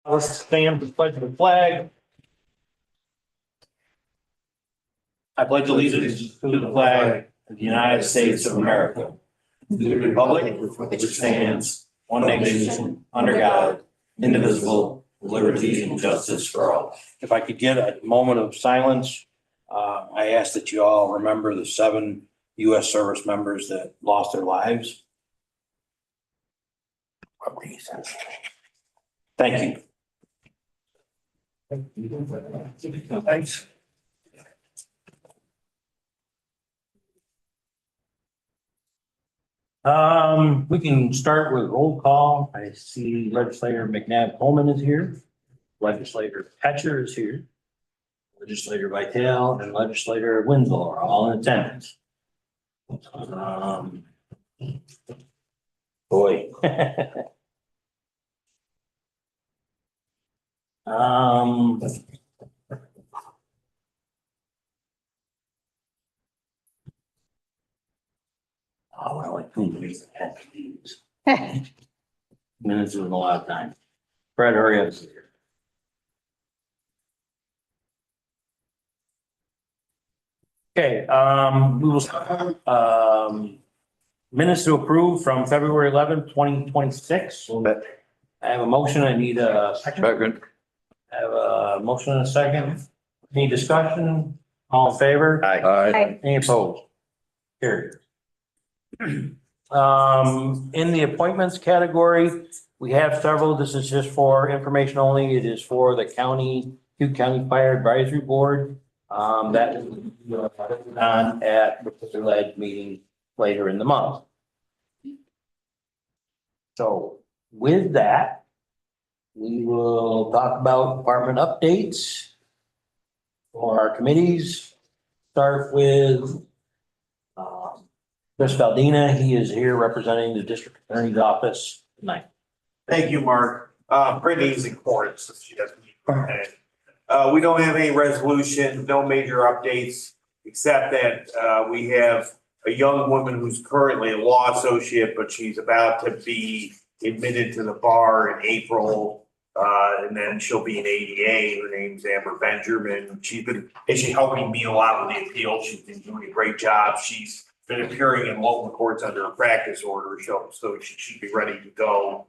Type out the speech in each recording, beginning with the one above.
Let's stand for the pledge of the flag. I pledge allegiance to the flag of the United States of America, to the republic which stands one nation under God, indivisible, with liberty and justice for all. If I could get a moment of silence, I ask that you all remember the 7 U.S. service members that lost their lives. What reason? Thank you. Thanks. We can start with roll call. I see Legislator McNabb Coleman is here. Legislator Petcher is here. Legislator Vitale and Legislator Winslow are all in attendance. Boy. Oh, well, like 2 weeks. Minutes is a lot of time. Fred, hurry up. Okay, we will start, minutes to approve from February 11th, 2026. I have a motion. I need a second. I have a motion and a second. Any discussion? All in favor? Aye. Any opposed? Carried. In the appointments category, we have several. This is just for information only. It is for the Cayuga County Fire Advisory Board. That is on at the led meeting later in the month. So with that, we will talk about department updates for our committees. Start with Chris Valdina. He is here representing the district attorney's office tonight. Thank you, Mark. Brittany is in court, so she doesn't need to. We don't have any resolution, no major updates, except that we have a young woman who's currently a law associate, but she's about to be admitted to the bar in April. And then she'll be an ADA. Her name's Amber Benjamin. She's been actually helping me a lot with the appeal. She's been doing a great job. She's been appearing in local courts under a practice order, so she should be ready to go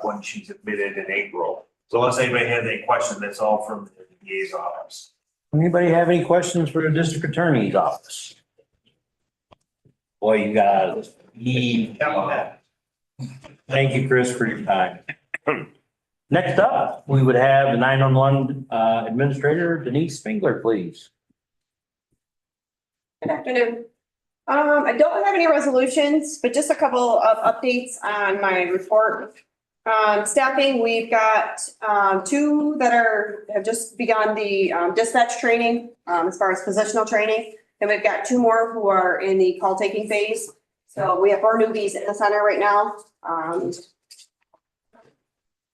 when she's admitted in April. So unless anybody has any questions, that's all from the DA's office. Anybody have any questions for the district attorney's office? Boy, you got it. Thank you, Chris, for your time. Next up, we would have the 911 administrator, Denise Spengler, please. Good afternoon. I don't have any resolutions, but just a couple of updates on my report. Staffing, we've got 2 that have just begun the dispatch training as far as positional training. And we've got 2 more who are in the call taking phase. So we have 4 newbies in the center right now.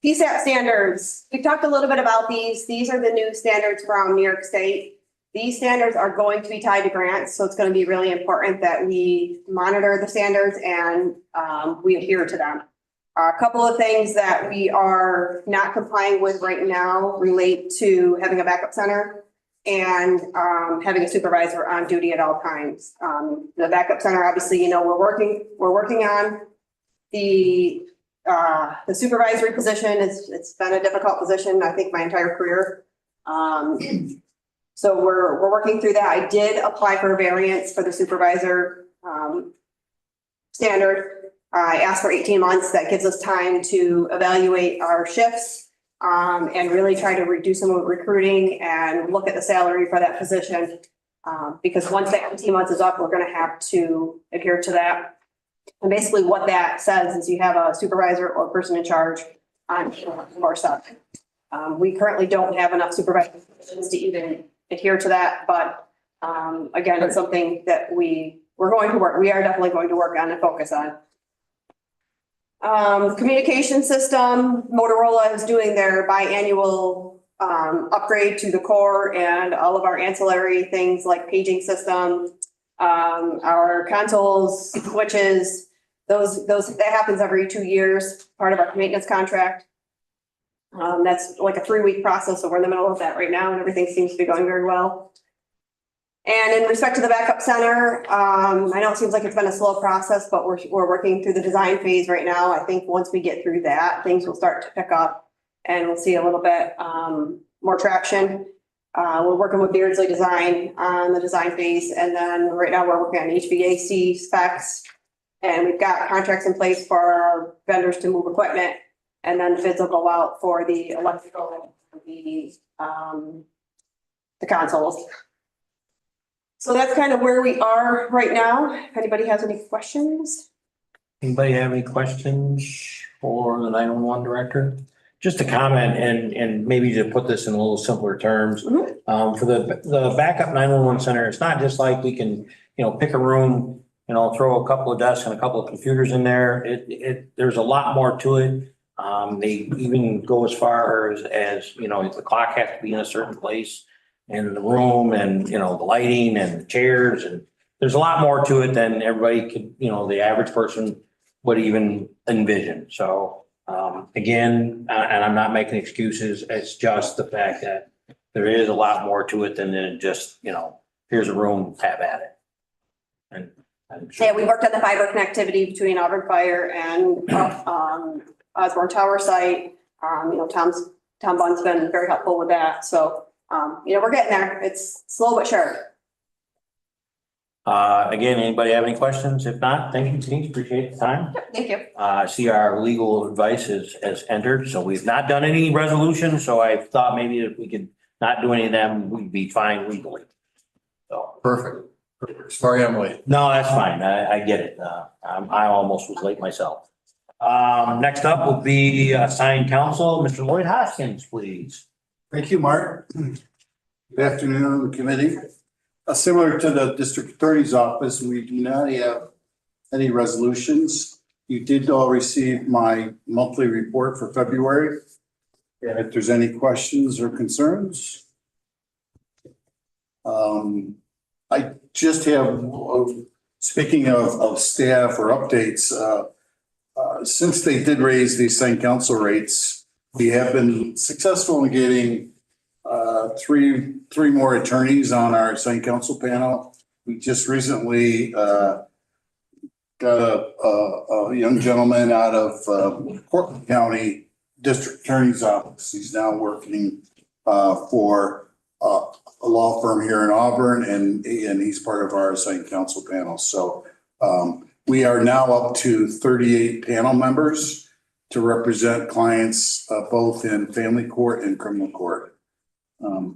PSAP standards, we talked a little bit about these. These are the new standards from New York State. These standards are going to be tied to grants, so it's going to be really important that we monitor the standards and we adhere to them. A couple of things that we are not complying with right now relate to having a backup center and having a supervisor on duty at all times. The backup center, obviously, you know, we're working on the supervisory position. It's been a difficult position, I think, my entire career. So we're working through that. I did apply for a variance for the supervisor standard. I asked for 18 months. That gives us time to evaluate our shifts and really try to do some recruiting and look at the salary for that position. Because once that 18 months is up, we're going to have to adhere to that. And basically what that says is you have a supervisor or person in charge on more stuff. We currently don't have enough supervisors to even adhere to that, but again, it's something that we are definitely going to work on and focus on. Communication system, Motorola is doing their biannual upgrade to the core and all of our ancillary things like paging system, our consoles, switches, that happens every 2 years, part of our maintenance contract. That's like a 3-week process, so we're in the middle of that right now and everything seems to be going very well. And in respect to the backup center, I know it seems like it's been a slow process, but we're working through the design phase right now. I think once we get through that, things will start to pick up and we'll see a little bit more traction. We're working with Beardsley Design on the design phase, and then right now we're working on HVAC specs. And we've got contracts in place for our vendors to move equipment, and then bids will go out for the electrical, the consoles. So that's kind of where we are right now. If anybody has any questions? Anybody have any questions for the 911 director? Just a comment and maybe to put this in a little simpler terms. For the backup 911 center, it's not just like we can, pick a room, throw a couple of desks and a couple of computers in there. There's a lot more to it. They even go as far as, the clock has to be in a certain place in the room and, the lighting and the chairs, and there's a lot more to it than everybody could, the average person would even envision. So, again, and I'm not making excuses, it's just the fact that there is a lot more to it than just, here's a room, have at it. And I'm sure. Yeah, we worked on the fiber connectivity between Auburn Fire and Osborne Tower site. Tom Bunn's been very helpful with that. So, we're getting there. It's slow but sure. Again, anybody have any questions? If not, thank you, Denise. Appreciate the time. Thank you. I see our legal advice has entered, so we've not done any resolution. So I thought maybe if we could not do any of them, we'd be fine legally. So. Perfect. Sorry I'm late. No, that's fine. I get it. I almost was late myself. Next up will be assigned counsel, Mr. Lloyd Hoskins, please. Thank you, Mark. Good afternoon, committee. Similar to the district attorney's office, we do not have any resolutions. You did all receive my monthly report for February. And if there's any questions or concerns. I just have, speaking of staff or updates, since they did raise the assigned counsel rates, we have been successful in getting three more attorneys on our assigned counsel panel. We just recently got a young gentleman out of Portland County District Attorney's Office. He's now working for a law firm here in Auburn, and he's part of our assigned counsel panel. So we are now up to 38 panel members to represent clients both in family court and criminal court.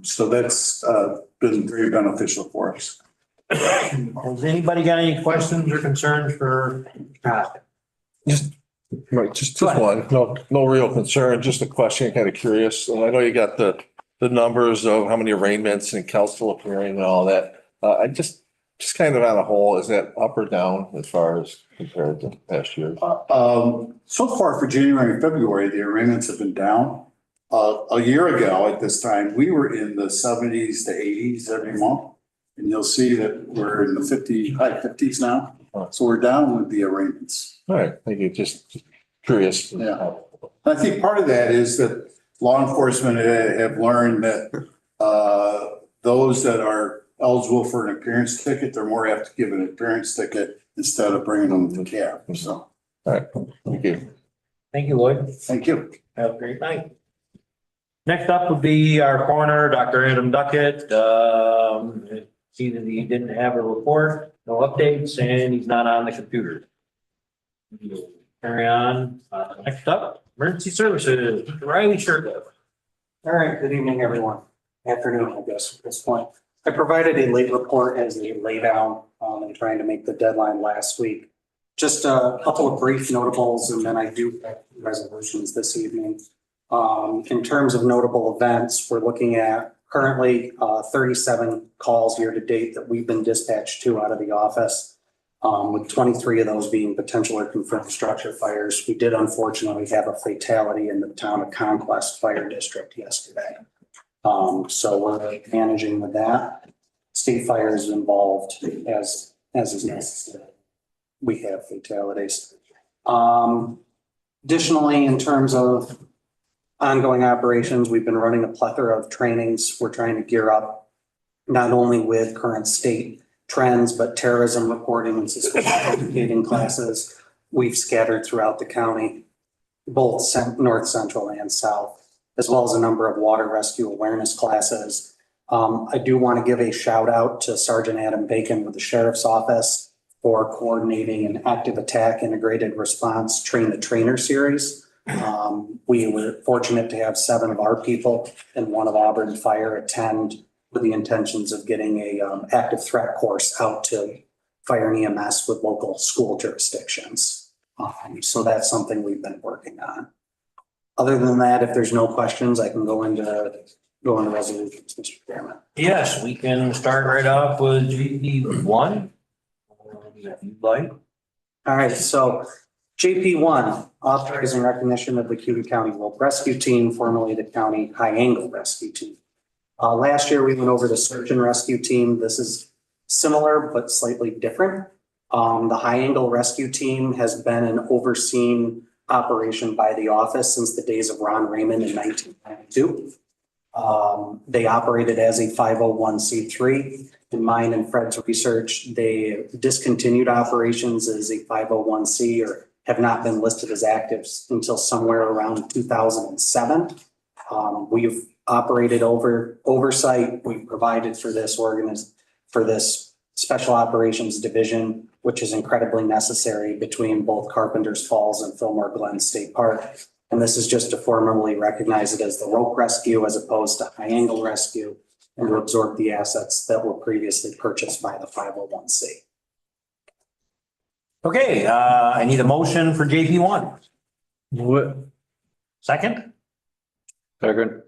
So that's been very beneficial for us. Has anybody got any questions or concerns for Scott? Just one, no real concern, just a question, kind of curious. And I know you got the numbers of how many arraignments and counsel appearing and all that. I just kind of on a whole, is that up or down as far as compared to past years? So far for January and February, the arraignments have been down. A year ago at this time, we were in the 70s to 80s every month. And you'll see that we're in the high 50s now. So we're down with the arraignments. All right, thank you. Just curious. Yeah. I think part of that is that law enforcement have learned that those that are eligible for an appearance ticket, they're more apt to give an appearance ticket instead of bringing them to cab. So. All right, thank you. Thank you, Lloyd. Thank you. Have a great night. Next up would be our coroner, Dr. Adam Duckett. See that he didn't have a report, no updates, and he's not on the computer. Carry on. Next up, emergency services, Mr. Riley Sherka. All right, good evening, everyone. Afternoon, I guess, at this point. I provided a late report as a laydown in trying to make the deadline last week. Just a couple of brief notables, and then I do have resolutions this evening. In terms of notable events, we're looking at currently 37 calls year to date that we've been dispatched to out of the office, with 23 of those being potential or confirmed structure fires. We did unfortunately have a fatality in the town of Conquest Fire District yesterday. So we're managing with that. State fire is involved as is necessary. We have fatalities. Additionally, in terms of ongoing operations. We've been running a plethora of trainings. We're trying to gear up not only with current state trends, but terrorism reporting and suspicious educating classes we've scattered throughout the county, both north, central, and south, as well as a number of water rescue awareness classes. I do want to give a shout out to Sergeant Adam Bacon with the Sheriff's Office for coordinating an active attack integrated response train the trainer series. We were fortunate to have 7 of our people and 1 of Auburn Fire attend with the intentions of getting a active threat course out to fire and EMS with local school jurisdictions. So that's something we've been working on. Other than that, if there's no questions, I can go into resolutions, Mr. Chairman. Yes, we can start right off with GP1. If you'd like. All right, so JP1, authorizing recognition of the Cayuga County Rope Rescue Team, formerly the County High Angle Rescue Team. Last year, we went over the search and rescue team. This is similar, but slightly different. The High Angle Rescue Team has been an overseen operation by the office since the days of Ron Raymond in 1992. They operated as a 501c3. In mine and Fred's research, they discontinued operations as a 501c or have not been listed as active until somewhere around 2007. We've operated oversight. We provided for this special operations division, which is incredibly necessary between both Carpenter's Falls and Fillmore Glen State Park. And this is just to formally recognize it as the rope rescue as opposed to high angle rescue and to absorb the assets that were previously purchased by the 501c. Okay, I need a motion for JP1. What? Second? Second.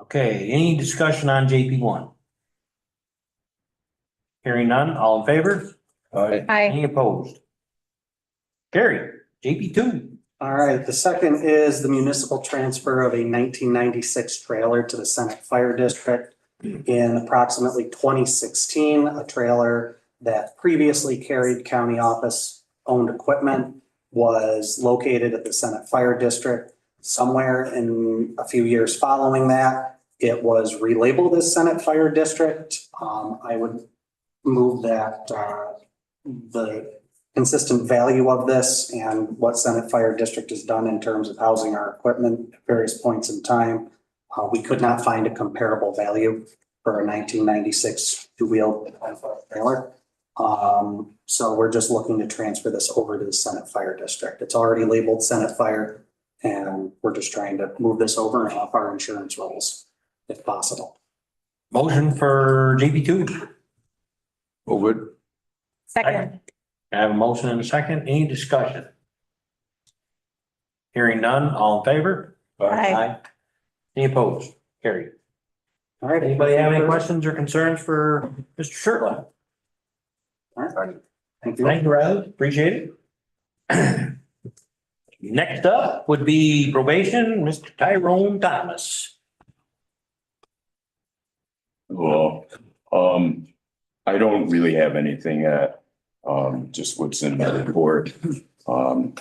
Okay, any discussion on JP1? Hearing none, all in favor? Aye. Any opposed? Carried. JP2. All right, the second is the municipal transfer of a 1996 trailer to the Senate Fire District in approximately 2016, a trailer that previously carried county office owned equipment was located at the Senate Fire District. Somewhere in a few years following that, it was relabeled as Senate Fire District. I would move that the consistent value of this and what Senate Fire District has done in terms of housing our equipment at various points in time. We could not find a comparable value for a 1996 two-wheel trailer. So we're just looking to transfer this over to the Senate Fire District. It's already labeled Senate Fire, and we're just trying to move this over and off our insurance rolls if possible. Motion for JP2. Move it. Second. I have a motion and a second. Any discussion? Hearing none, all in favor? Aye. Any opposed? Carried. All right. Anybody have any questions or concerns for Mr. Shirtliff? All right. Thank you. Thank you, Riley. Appreciate it. Next up would be probation, Mr. Tyrone Thomas. Well, I don't really have anything just what's in my report. No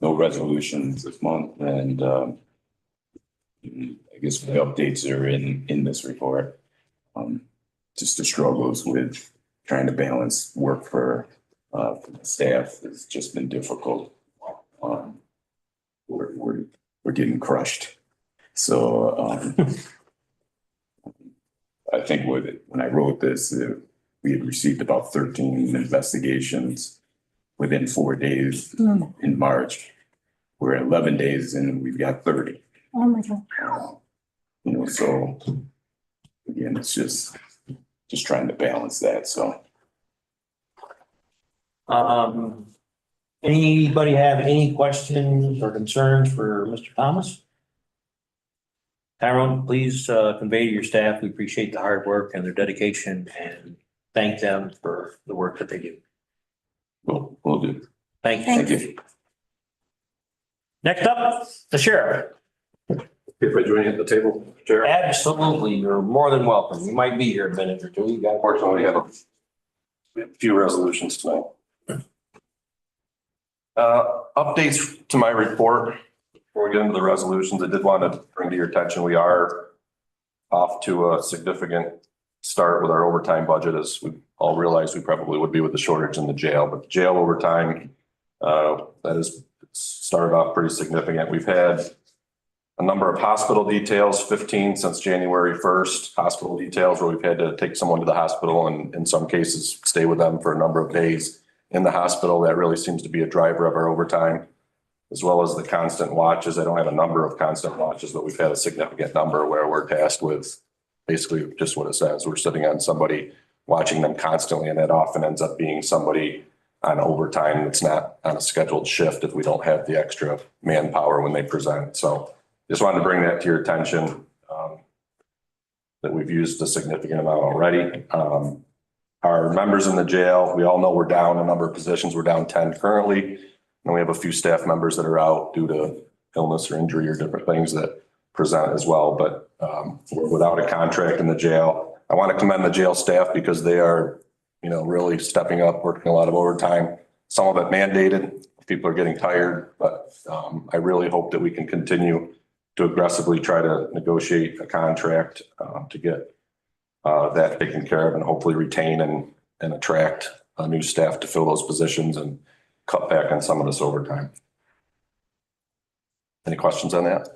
resolutions this month, and I guess the updates are in this report. Just the struggles with trying to balance work for the staff has just been difficult. We're getting crushed. So I think when I wrote this, we had received about 13 investigations within 4 days in March. We're at 11 days and we've got 30. Oh my God. So again, it's just trying to balance that. So. Anybody have any questions or concerns for Mr. Thomas? Tyrone, please convey to your staff, we appreciate the hard work and their dedication and thank them for the work that they do. We'll do. Thank you. Thank you. Next up, the sheriff. If I join at the table, Chair. Absolutely, you're more than welcome. You might be here a minute or two. You got. Unfortunately, we have a few resolutions tonight. Updates to my report. Before we get into the resolutions, I did want to bring to your attention, we are off to a significant start with our overtime budget, as we all realize we probably would be with the shortage in the jail, but the jail overtime, that is started off pretty significant. We've had a number of hospital details, 15 since January 1st, hospital details where we've had to take someone to the hospital and in some cases stay with them for a number of days in the hospital. That really seems to be a driver of our overtime, as well as the constant watches. I don't have a number of constant watches, but we've had a significant number where we're tasked with basically just what it says. We're sitting on somebody, watching them constantly, and that often ends up being somebody on overtime that's not on a scheduled shift if we don't have the extra manpower when they present. So just wanted to bring that to your attention, that we've used a significant amount already. Our members in the jail, we all know we're down a number of positions. We're down 10 currently. And we have a few staff members that are out due to illness or injury or different things that present as well. But we're without a contract in the jail. I want to commend the jail staff because they are, really stepping up, working a lot of overtime. Some of it mandated. People are getting tired, but I really hope that we can continue to aggressively try to negotiate a contract to get that taken care of and hopefully retain and attract new staff to fill those positions and cut back on some of this overtime. Any questions on that?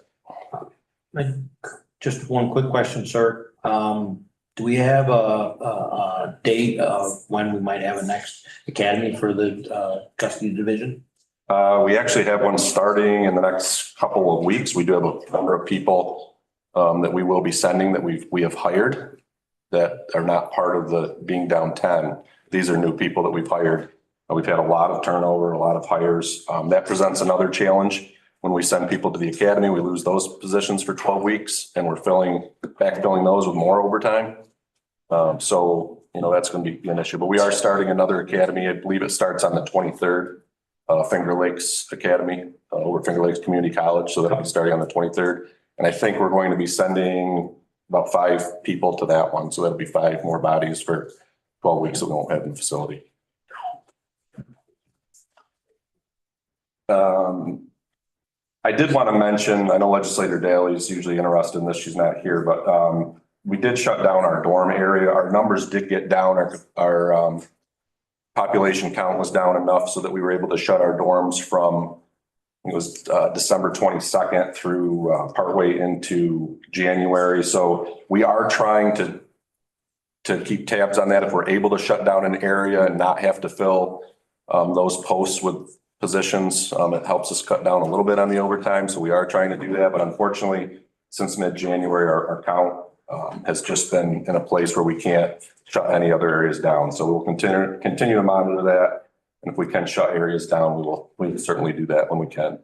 Just one quick question, sir. Do we have a date of when we might have a next academy for the custody division? We actually have one starting in the next couple of weeks. We do have a number of people that we will be sending that we have hired that are not part of the being down 10. These are new people that we've hired. We've had a lot of turnover, a lot of hires. That presents another challenge. When we send people to the academy, we lose those positions for 12 weeks and we're backfilling those with more overtime. So, that's going to be an issue, but we are starting another academy. I believe it starts on the 23rd, Finger Lakes Academy, over Finger Lakes Community College. So that'll be starting on the 23rd. And I think we're going to be sending about 5 people to that one. So that'll be 5 more bodies for 12 weeks that we won't have in the facility. I did want to mention, I know Legislator Daly is usually interested in this. She's not here, but we did shut down our dorm area. Our numbers did get down. Our population count was down enough so that we were able to shut our dorms from, it was December 22nd through partway into January. So we are trying to keep tabs on that. If we're able to shut down an area and not have to fill those posts with positions, it helps us cut down a little bit on the overtime. So we are trying to do that. But unfortunately, since mid-January, our count has just been in a place where we can't shut any other areas down. So we'll continue to monitor that. And if we can shut areas down, we can certainly do that when we can.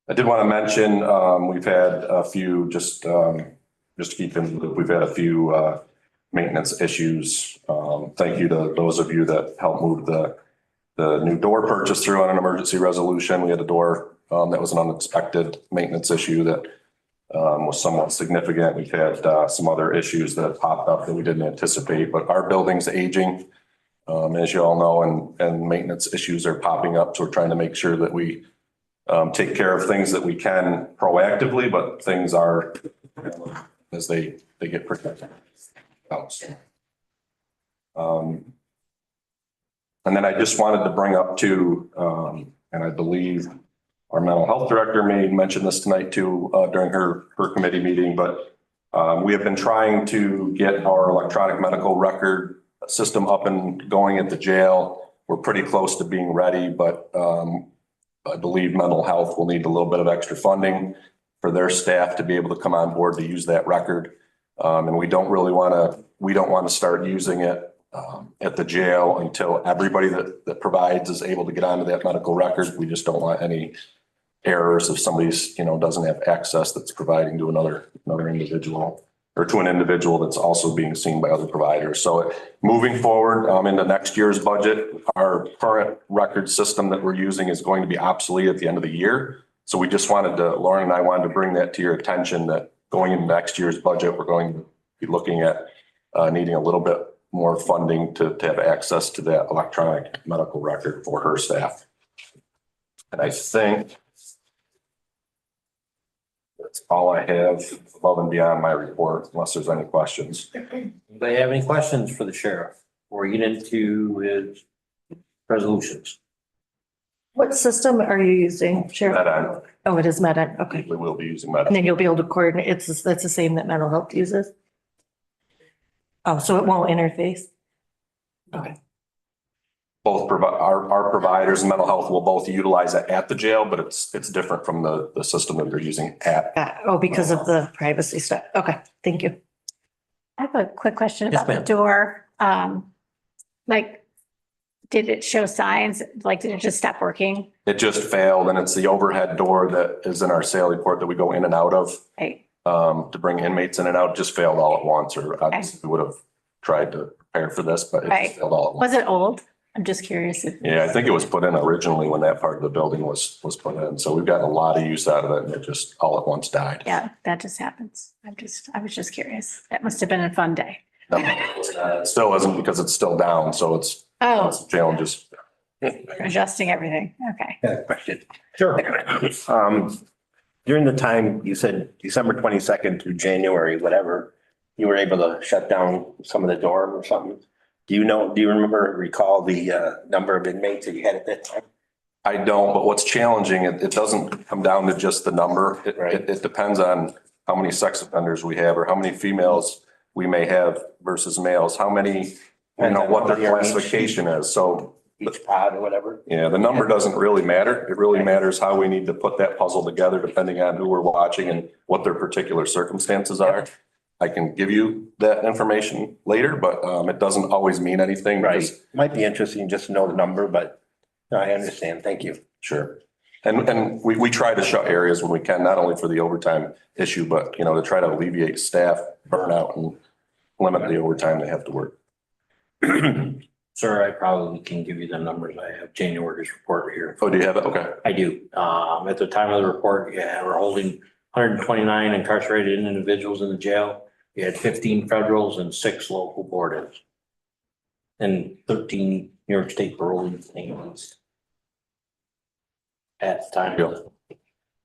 I did want to mention, we've had a few, just to keep in the loop, we've had a few maintenance issues. Thank you to those of you that helped move the new door purchase through on an emergency resolution. We had a door that was an unexpected maintenance issue that was somewhat significant. We've had some other issues that popped up that we didn't anticipate, but our building's aging, as you all know, and maintenance issues are popping up. So we're trying to make sure that we take care of things that we can proactively, but things are as they get protected. And then I just wanted to bring up too, and I believe our mental health director may mention this tonight too, during her committee meeting, but we have been trying to get our electronic medical record system up and going at the jail. We're pretty close to being ready, but I believe mental health will need a little bit of extra funding for their staff to be able to come on board to use that record. And we don't want to start using it at the jail until everybody that provides is able to get onto that medical record. We just don't want any errors if somebody's, doesn't have access that's providing to another individual or to an individual that's also being seen by other providers. So moving forward into next year's budget, our current record system that we're using is going to be obsolete at the end of the year. So we just Lauren and I wanted to bring that to your attention that going into next year's budget, we're going to be looking at needing a little bit more funding to have access to that electronic medical record for her staff. And I think that's all I have above and beyond my report, unless there's any questions. Anybody have any questions for the sheriff? Or get into his resolutions? What system are you using, Sheriff? That Oh, it is Med. Okay. we will be using And that. then you'll be able to coordinate. That's the same that mental health uses? Oh, so it won't interface? Okay. Both our providers and mental health will both utilize it at the jail, but it's different from the system that they're using at. Oh, because of the privacy stuff. Okay, thank you. I have a quick question Yes, about the ma'am. door. Like, did it show signs? Like, did it just stop working? It just failed, and it's the overhead door that is in our sale report that we go in and out of Right. to bring inmates in and out. It just failed all at once, or obviously we would have tried to prepare for this, but it Right. just failed all at once. Was it old? I'm just curious if. Yeah, I think it was put in originally when that part of the building was put in. So we've gotten a lot of use out of it, and it just all at once died. Yeah, that just happens. I was just curious. That must have been a fun day. It still isn't because it's still down, so it's challenges. Adjusting everything. Okay. Got a question. Sure. During the time, you said December 22nd through January, whatever, you were able to shut down some of the dorm or something. Do you recall the number of inmates that you had at that time? I don't, but what's challenging, it doesn't come down to just the number. It depends on how many sex offenders we have or how many females we may have versus males, how many, what their classification is. So Each pod or whatever? yeah, the number doesn't really matter. It really matters how we need to put that puzzle together depending on who we're watching and what their particular circumstances are. I can give you that information later, but it doesn't always mean anything. Right. Might be interesting just to know the number, but no, I understand. Thank you. Sure. And we try to shut areas when we can, not only for the overtime issue, but, to try to alleviate staff burnout and limit the overtime they have to work. Sir, I probably can give you the numbers. I have January's report here. Oh, do you have it? Okay. I do. At the time of the report, yeah, we're holding 129 incarcerated individuals in the jail. We had 15 federals and 6 local boarders. And 13 New York State parole detainees. At the time.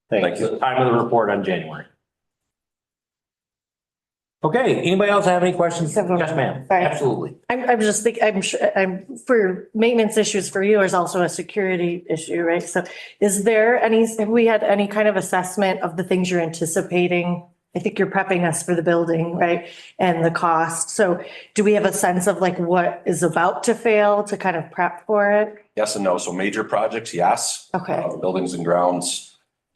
Thank you. The time of the report on January. Okay, anybody else have any questions? Yes, ma'am. Sorry. Absolutely. I'm just thinking, I'm sure, for maintenance issues for you is also a security issue, right? So is there have we had any kind of assessment of the things you're anticipating? I think you're prepping us for the building, right? And the cost. So do we have a sense of like what is about to fail to kind of prep for it? Yes and no. So major projects, yes. Okay. Buildings and grounds.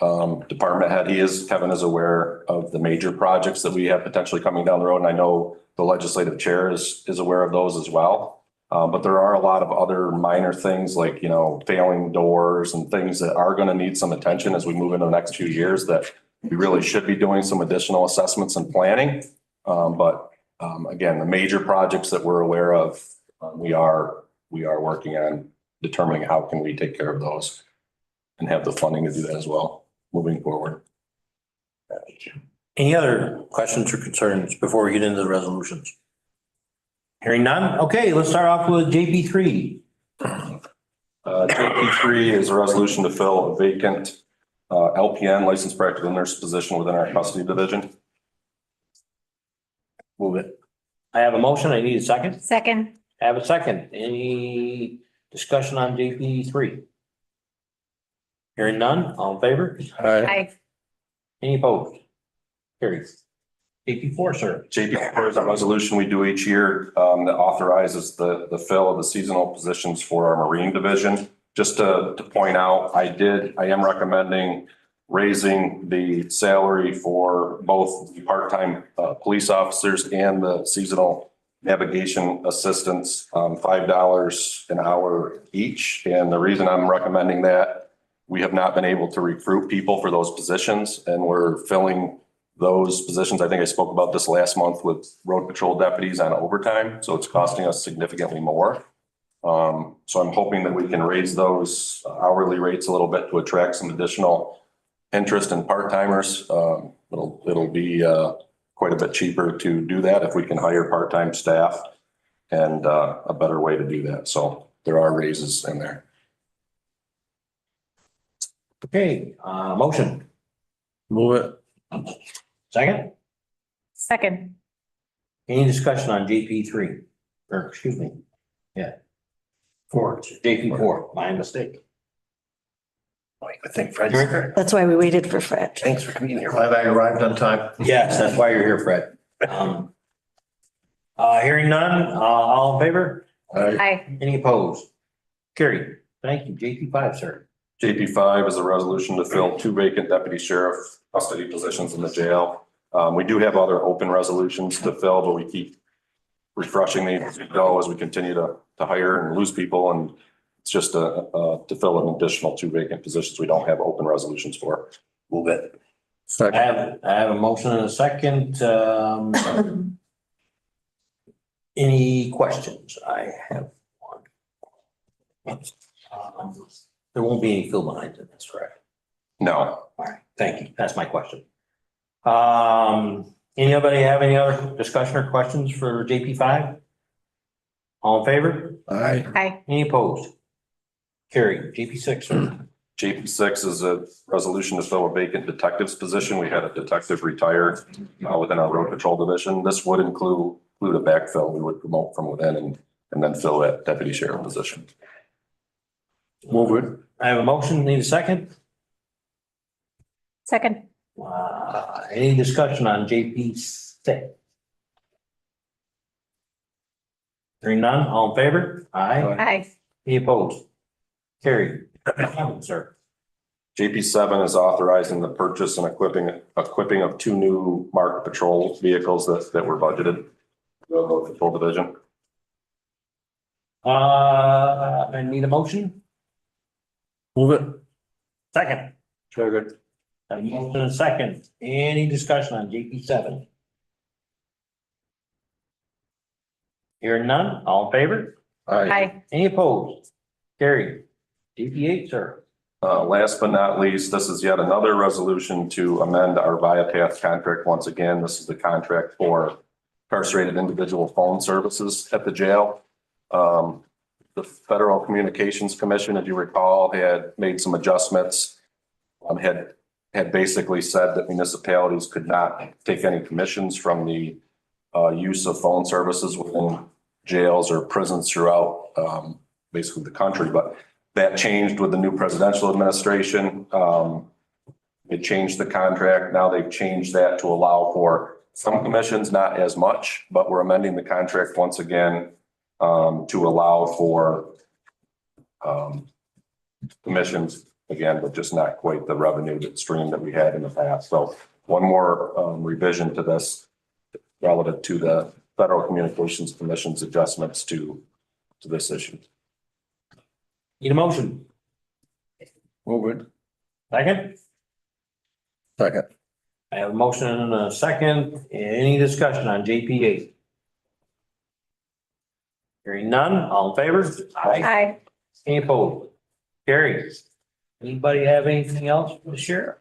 Department head, Kevin is aware of the major projects that we have potentially coming down the road. And I know the legislative chair is aware of those as well. But there are a lot of other minor things like, failing doors and things that are going to need some attention as we move into the next few years that we really should be doing some additional assessments and planning. But again, the major projects that we're aware of, we are working on determining how can we take care of those and have the funding to do that as well moving forward. Any other questions or concerns before we get into the resolutions? Hearing none? Okay, let's start off with JP 3. JP 3 is a resolution to fill a vacant LPN, licensed practical nurse position within our custody division. Move it. I have a motion. I need a second. Second. I have a second. Any discussion on JP 3? Hearing none, all in favor? I. Any opposed? Carried. JP 4, sir. JP 4 is a resolution we do each year that authorizes the fill of the seasonal positions for our Marine division. Just to point out, I am recommending raising the salary for both the part-time police officers and the seasonal navigation assistants, $5 an hour each. And the reason I'm recommending that, we have not been able to recruit people for those positions, and we're filling those positions. I think I spoke about this last month with road patrol deputies on overtime. So it's costing us significantly more. So I'm hoping that we can raise those hourly rates a little bit to attract some additional interest in part-timers. It'll be quite a bit cheaper to do that if we can hire part-time staff and a better way to do that. So there are raises in there. Okay, motion, Move it. second, Second. any discussion on JP three? Or, excuse me, yeah. Four, JP four, my mistake. I think Fred's, That's why we waited for Fred. thanks for coming here. Glad I arrived on time. Yes, that's why you're here, Fred. Hearing none, all in favor? Aye. Any opposed? Carried. Thank you. JP five, sir. JP five is a resolution to fill 2 vacant deputy sheriff custody positions in the jail. We do have other open resolutions to fill, but we keep refreshing these as we go, as we continue to hire and lose people. And it's just to fill an additional 2 vacant positions we don't have open resolutions for. Move it. Second. I have a motion and a second. Any questions? I have one. There won't be any fill behind it, that's correct. No. All right, thank you. That's my question. Anybody have any other discussion or questions for JP five? All in favor? Aye. Aye. Any opposed? Carried. JP six, sir. JP six is a resolution to fill a vacant detective's position. We had a detective retire within our road patrol division. This would include a backfill. We would promote from within and then fill that deputy sheriff position. Move it. I have a motion. Need a second? Second. Any discussion on JP six? Hearing none, all in favor? Aye. Aye. Any opposed? Carried. Sir. JP seven is authorizing the purchase and equipping of 2 new marked patrol vehicles that were budgeted. The patrol division. I need a motion. Move it. Second. Very good. A motion and a second. Any discussion on JP seven? Hearing none, all in favor? Aye. Any opposed? Carried. JP eight, sir. Last but not least, this is yet another resolution to amend our Viapath contract. Once again, this is the contract for incarcerated individual phone services at the jail. The Federal Communications Commission, as you recall, had made some adjustments. Had basically said that municipalities could not take any commissions from the use of phone services within jails or prisons throughout basically the country. But that changed with the new presidential administration. It changed the contract. Now they've changed that to allow for some commissions, not as much, but we're amending the contract once again to allow for commissions again, but just not quite the revenue stream that we had in the past. So one more revision to this relative to the Federal Communications Commission's adjustments to this issue. Need a motion. Move it. Second. Second. I have a motion and a second. Any discussion on JP eight? Hearing none, all in favor? Aye. Any opposed? Carried. Anybody have anything else to share?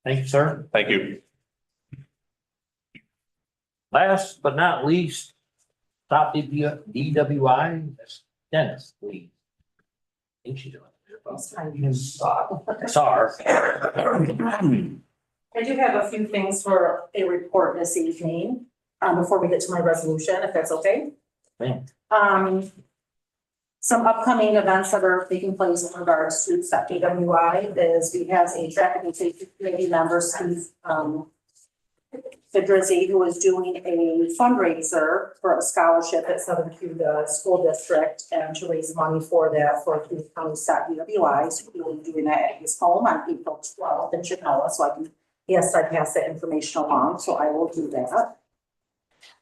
Thank you, sir. Thank you. Last but not least, top DWI, that's Dennis, please. I think she's doing it. SAR. I do have a few things for a report this evening, before we get to my resolution, if that's okay. Ma'am. Some upcoming events that are taking place in regards to SEP DWI is we have a traffic and safety committee member, Steve, Fedrizzi, who is doing a fundraiser for a scholarship at Southern Cayuga School District and to raise money for that for Cayuga County SEP DWI. So he will be doing that at his home on April 12th in Chinola. So I pass that information along, so I will do that.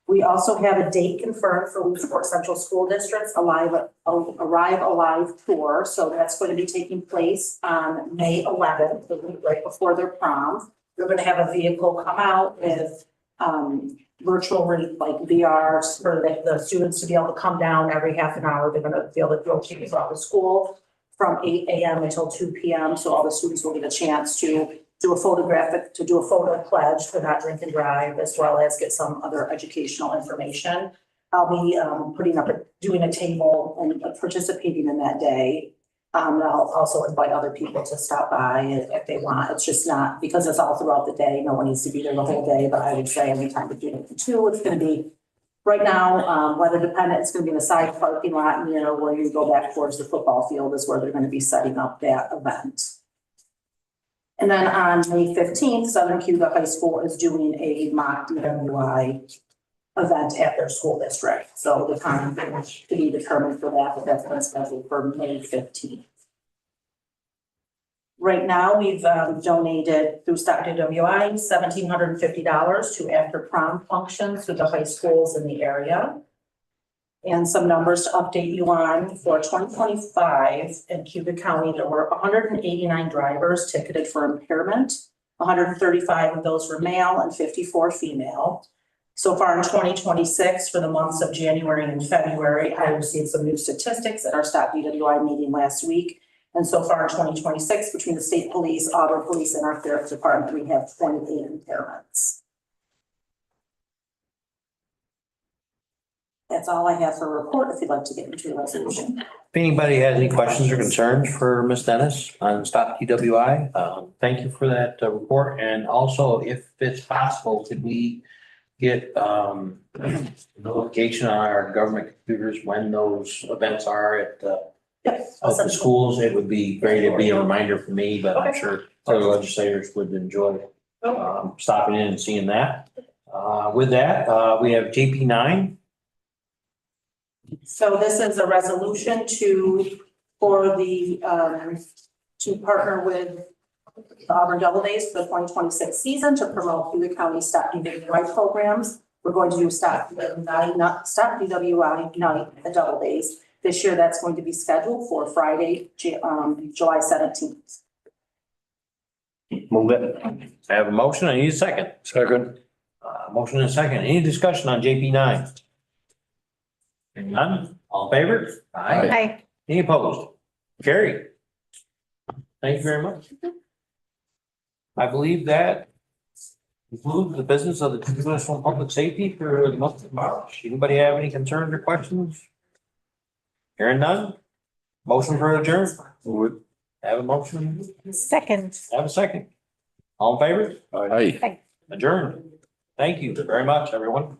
We also have a date confirmed for Williamsport Central School District's Arrive Alive tour. So that's going to be taking place on May 11th, the week right before their prom. We're going to have a vehicle come out with virtual like VR for the students to be able to come down every half an hour. They're going to be able to rotate throughout the school from 8 a.m. until 2 p.m. So all the students will get a chance to do a photo pledge to not drink and drive, as well as get some other educational information. I'll be doing a table and participating in that day. And I'll also invite other people to stop by if they want. It's just not, because it's all throughout the day, no one needs to be there the whole day, but I would say anytime between 8 and 2, it's gonna be, right now, weather dependent, it's gonna be in the side parking lot near where you go back towards the football field is where they're gonna be setting up that event. And then on May 15th, Southern Cayuga High School is doing a mock DWI event at their school district. So the time to be determined for that, but that's been scheduled for May 15th. Right now, we've donated through Stop DWI $1,750 to after prom functions through the high schools in the area. And some numbers to update you on for 2025 in Cayuga County, there were 189 drivers ticketed for impairment. 135 of those were male and 54 female. So far in 2026, for the months of January and February, I received some new statistics at our Stop DWI meeting last week. And so far in 2026, between the state police, Auburn Police, and our sheriff's department, we have 28 impairments. That's all I have for a report, if you'd like to get into the resolution. If anybody has any questions or concerns for Ms. Dennis on Stop DWI, thank you for that report. And also, if it's possible, could we get notification on our government computers when those events are at the schools? It would be great. It'd be a reminder for me, but I'm sure other legislators would enjoy stopping in and seeing that. With that, we have JP 9. So this is a resolution to partner with the Auburn Double Days for the 2026 season to promote Cayuga County Stop DWI programs. We're going to do Stop DWI Night, the Double Days. This year, that's going to be scheduled for Friday, July 17th. Move it. I have a motion. I need a second. Second. Motion and a second. Any discussion on JP 9? Hearing none. All in favor? Aye. Hi. Any opposed? Carried. Thank you very much. I believe that concludes the business of the Judicial and Public Safety for the month of March. Anybody have any concerns or questions? Hearing none. Motion for adjournment. Have a motion. Second. Have a second. All in favor? Aye. Adjourned. Thank you very much, everyone.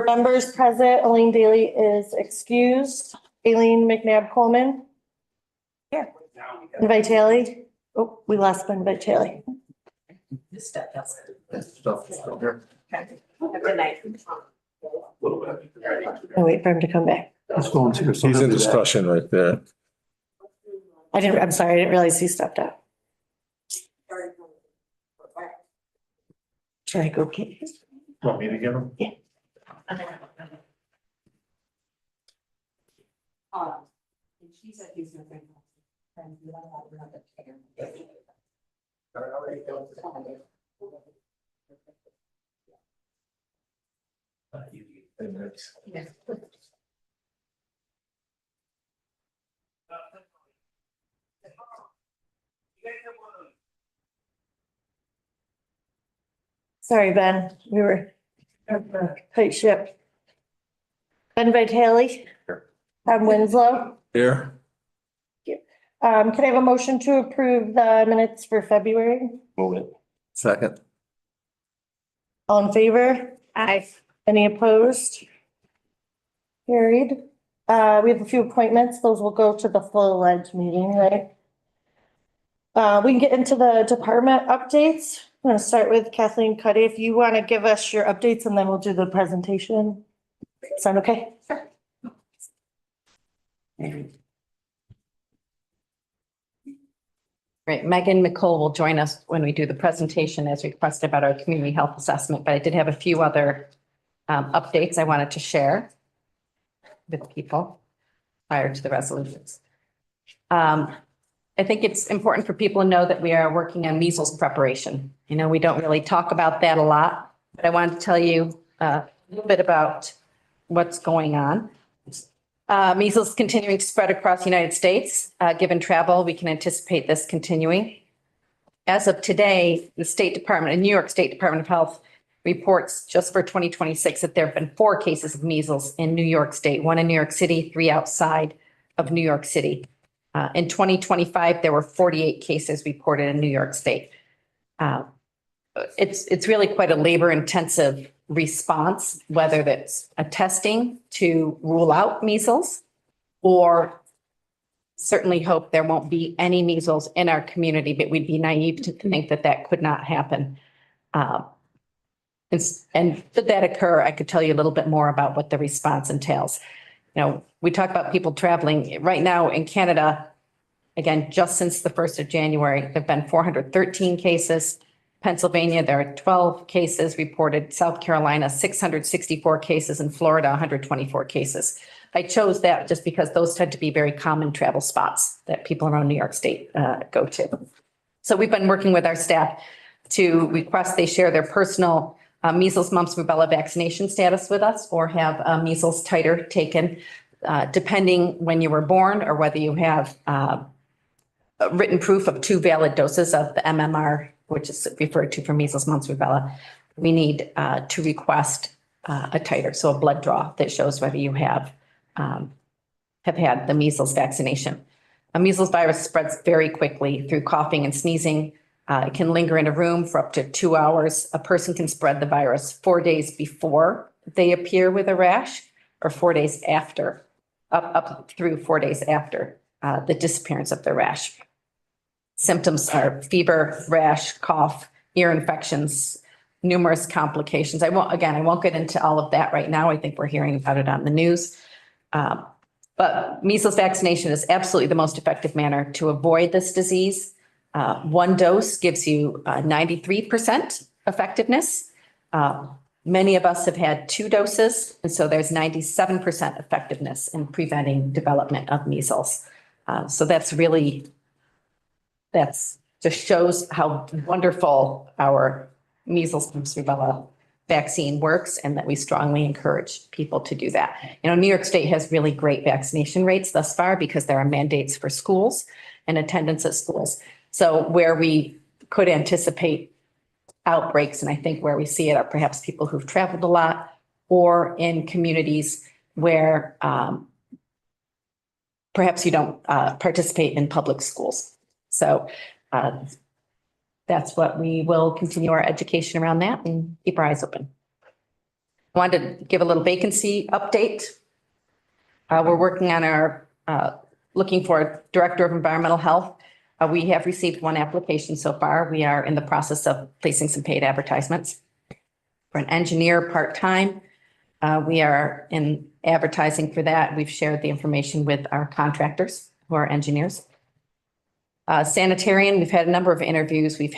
Members present, Elaine Daly is excused. Aileen McNabb Coleman. Here. Vitale. Oh, we lost Ben Vitale. Good night. I'll wait for him to come back. He's in discussion right there. I'm sorry, I didn't realize he stepped out. Should I go get him? Want me to get him? Yeah. Sorry, Ben, we were tight ship. Ben Vitale. Tom Winslow. Here. Can I have a motion to approve the minutes for February? Move it. Second. All in favor? Aye. Any opposed? Carried. We have a few appointments. Those will go to the full-fledged meeting, right? We can get into the department updates. I'm gonna start with Kathleen Cuddy. If you want to give us your updates and then we'll do the presentation. Sound okay? Right, Megan McCole will join us when we do the presentation as requested about our community health assessment, but I did have a few other updates I wanted to share with people prior to the resolutions. I think it's important for people to know that we are working on measles preparation. You know, we don't really talk about that a lot, but I wanted to tell you a little bit about what's going on. Measles continuing to spread across the United States. Given travel, we can anticipate this continuing. As of today, the State Department, New York State Department of Health reports just for 2026 that there have been 4 cases of measles in New York State, 1 in New York City, 3 outside of New York City. In 2025, there were 48 cases reported in New York State. It's really quite a labor-intensive response, whether that's a testing to rule out measles or certainly hope there won't be any measles in our community, but we'd be naive to think that that could not happen. And should that occur, I could tell you a little bit more about what the response entails. You know, we talk about people traveling right now in Canada. Again, just since the 1st of January, there've been 413 cases. Pennsylvania, there are 12 cases reported. South Carolina, 664 cases. In Florida, 124 cases. I chose that just because those tend to be very common travel spots that people around New York State go to. So we've been working with our staff to request they share their personal measles, mumps, rubella vaccination status with us or have a measles titer taken, depending when you were born or whether you have written proof of 2 valid doses of the MMR, which is referred to for measles, mumps, rubella. We need to request a titer, so a blood draw that shows whether you have had the measles vaccination. A measles virus spreads very quickly through coughing and sneezing. It can linger in a room for up to 2 hours. A person can spread the virus 4 days before they appear with a rash or 4 days after, up through 4 days after the disappearance of the rash. Symptoms are fever, rash, cough, ear infections, numerous complications. I won't get into all of that right now. I think we're hearing about it on the news. But measles vaccination is absolutely the most effective manner to avoid this disease. 1 dose gives you 93% effectiveness. Many of us have had 2 doses, and so there's 97% effectiveness in preventing development of measles. So that just shows how wonderful our measles, mumps, rubella vaccine works and that we strongly encourage people to do that. You know, New York State has really great vaccination rates thus far because there are mandates for schools and attendance at schools. So where we could anticipate outbreaks, and I think where we see it are perhaps people who've traveled a lot or in communities where perhaps you don't participate in public schools. So that's what we will continue our education around that and keep our eyes open. I wanted to give a little vacancy update. We're working on our looking for a director of environmental health. We have received 1 application so far. We are in the process of placing some paid advertisements. For an engineer part-time, we are in advertising for that. We've shared the information with our contractors who are engineers. Sanitarian, we've had a number of interviews. We've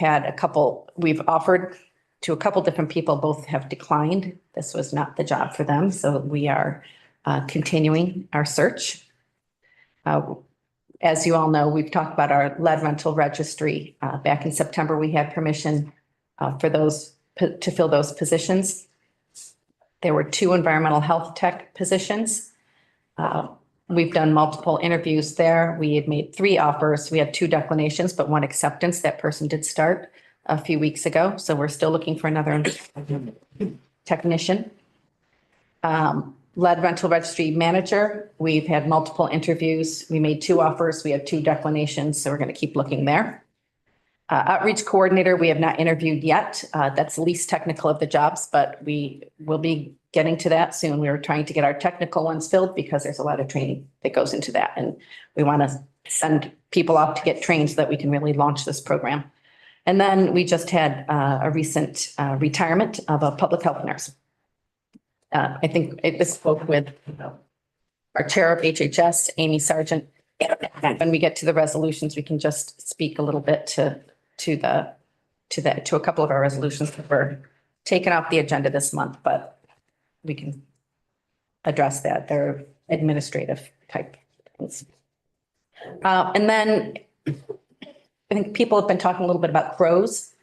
offered to a couple different people, both have declined. This was not the job for them. So we are continuing our search. as you all know, we've talked about our lead rental registry. Back in September, we had permission for those to fill those positions. There were 2 environmental health tech positions. We've done multiple interviews there. We had made 3 offers. We had 2 declinations, but 1 acceptance. That person did start a few weeks ago. So we're still looking for another technician. Lead rental registry manager, we've had multiple interviews. We made 2 offers. We have 2 declinations, so we're going to keep looking there. Outreach coordinator, we have not interviewed yet. That's the least technical of the jobs, but we will be getting to that soon. We were trying to get our technical ones filled because there's a lot of training that goes into that. And we want to send people off to get trained so that we can really launch this program. And then we just had a recent retirement of a public health nurse. I think this spoke with our chair of HHS, Amy Sargent. When we get to the resolutions, we can just speak a little bit to a couple of our resolutions that were taken off the agenda this month, but we can address that. They're administrative type things. And then I think people have been talking a little bit about crows.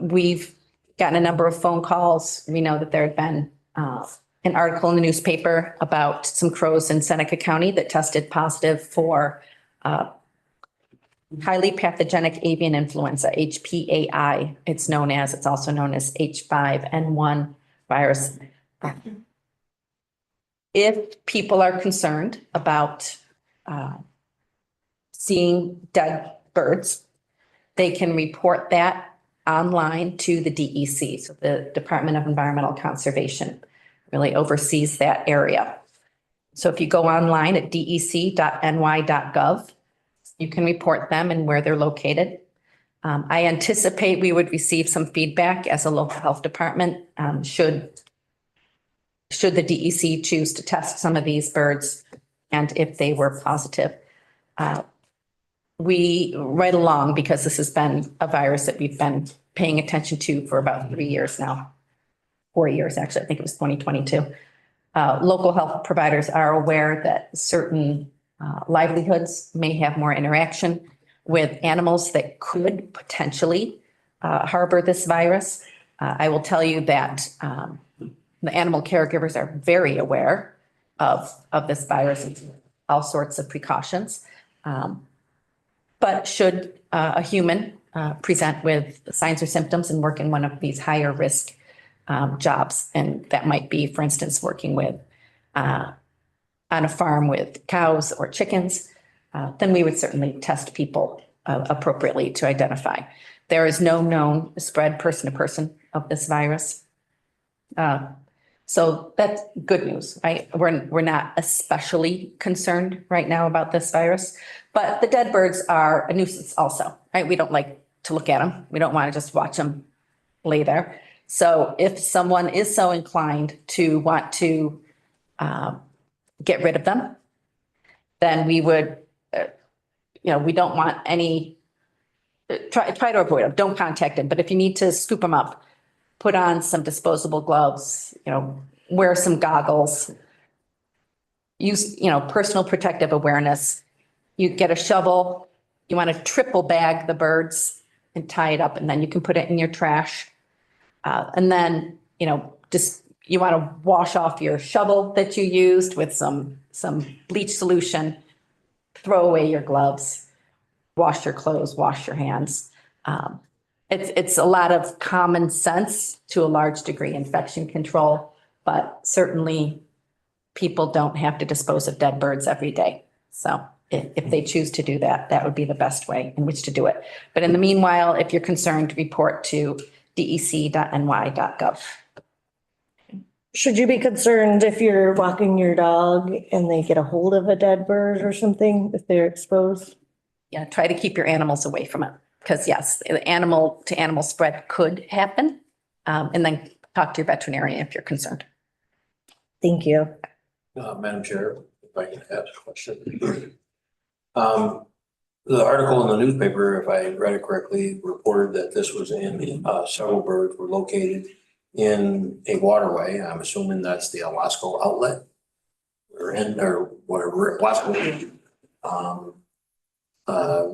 We've gotten a number of phone calls. We know that there had been an article in the newspaper about some crows in Seneca County that tested positive for highly pathogenic avian influenza, HPAI. It's also known as H5N1 virus. If people are concerned about seeing dead birds, they can report that online to the DEC, so the Department of Environmental Conservation really oversees that area. So if you go online at dec.ny.gov, you can report them and where they're located. I anticipate we would receive some feedback as a local health department should the DEC choose to test some of these birds and if they were positive. We right along, because this has been a virus that we've been paying attention to for about 3 years now, 4 years, actually, I think it was 2022. Local health providers are aware that certain livelihoods may have more interaction with animals that could potentially harbor this virus. I will tell you that the animal caregivers are very aware of this virus and all sorts of precautions. But should a human present with signs or symptoms and work in one of these higher risk jobs, and that might be, for instance, working with on a farm with cows or chickens, then we would certainly test people appropriately to identify. There is no known spread person to person of this virus. So that's good news, right? We're not especially concerned right now about this virus, but the dead birds are a nuisance also, right? We don't like to look at them. We don't want to just watch them lay there. So if someone is so inclined to want to get rid of them, then we would, we don't want any, try to avoid them. Don't contact them. But if you need to scoop them up, put on some disposable gloves, wear some goggles, use, personal protective awareness. You get a shovel, you want to triple bag the birds and tie it up, and then you can put it in your trash. And then, you want to wash off your shovel that you used with some bleach solution, throw away your gloves, wash your clothes, wash your hands. It's a lot of common sense, to a large degree, infection control, but certainly people don't have to dispose of dead birds every day. So if they choose to do that, that would be the best way in which to do it. But in the meanwhile, if you're concerned, report to dec.ny.gov. Should you be concerned if you're walking your dog and they get a hold of a dead bird or something, if they're exposed? Yeah, try to keep your animals away from it, because yes, the animal to animal spread could happen. And then talk to your veterinarian if you're concerned. Thank you. Madam Chair, if I can ask a question. The article in the newspaper, if I read it correctly, reported that this was in, several birds were located in a waterway. I'm assuming that's the Alaska outlet. Or whatever it was.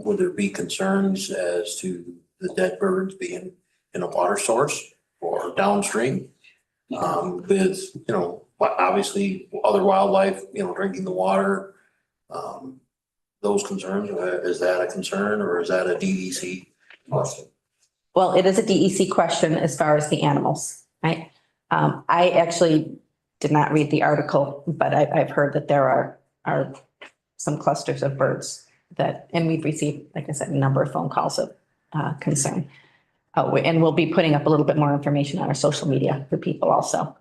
Would there be concerns as to the dead birds being in a water source or downstream? With, you know, obviously other wildlife, you know, drinking the water. Those concerns, is that a concern or is that a DEC question? Well, it is a DEC question as far as the animals, right? I actually did not read the article, but I've heard that there are some clusters of birds that, and we've received, like I said, a number of phone calls of concern. And we'll be putting up a little bit more information on our social media for people also.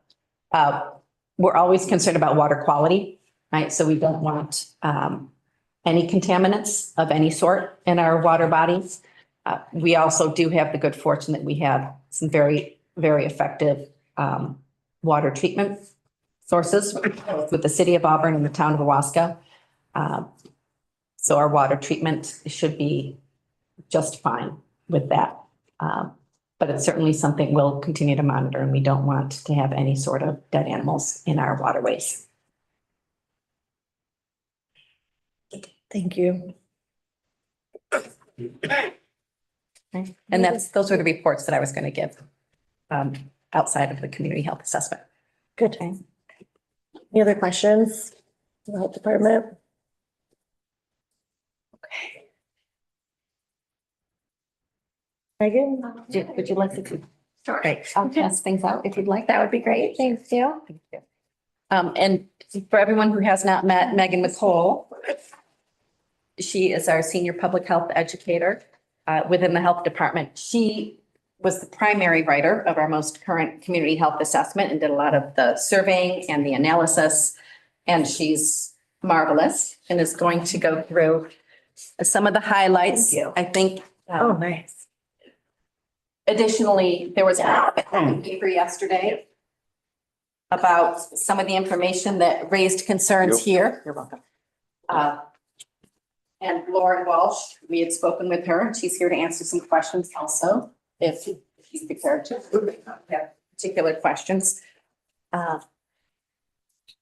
We're always concerned about water quality, right? So we don't want any contaminants of any sort in our water bodies. We also do have the good fortune that we have some very, very effective water treatment sources with the city of Auburn and the town of Owasco. So our water treatment should be just fine with that. But it's certainly something we'll continue to monitor, and we don't want to have any sort of dead animals in our waterways. Thank you. And those are the reports that I was going to give outside of the community health assessment. Good. Any other questions? from The health department? Megan, Would you like to? Sure. Great. I'll pass things out if you'd like. That would be great. Thank you. Thank you. And for everyone who has not met Megan McCole, she is our senior public health educator within the health department. She was the primary writer of our most current community health assessment and did a lot of the surveying and the analysis. And she's marvelous and is going to go through some of the highlights. Thank you. I think. oh, nice. Additionally, there was a paper yesterday about some of the information that raised concerns here. You're welcome. And Lauren Walsh, we had spoken with her, and she's here to answer some questions also, if she's prepared to have particular questions. But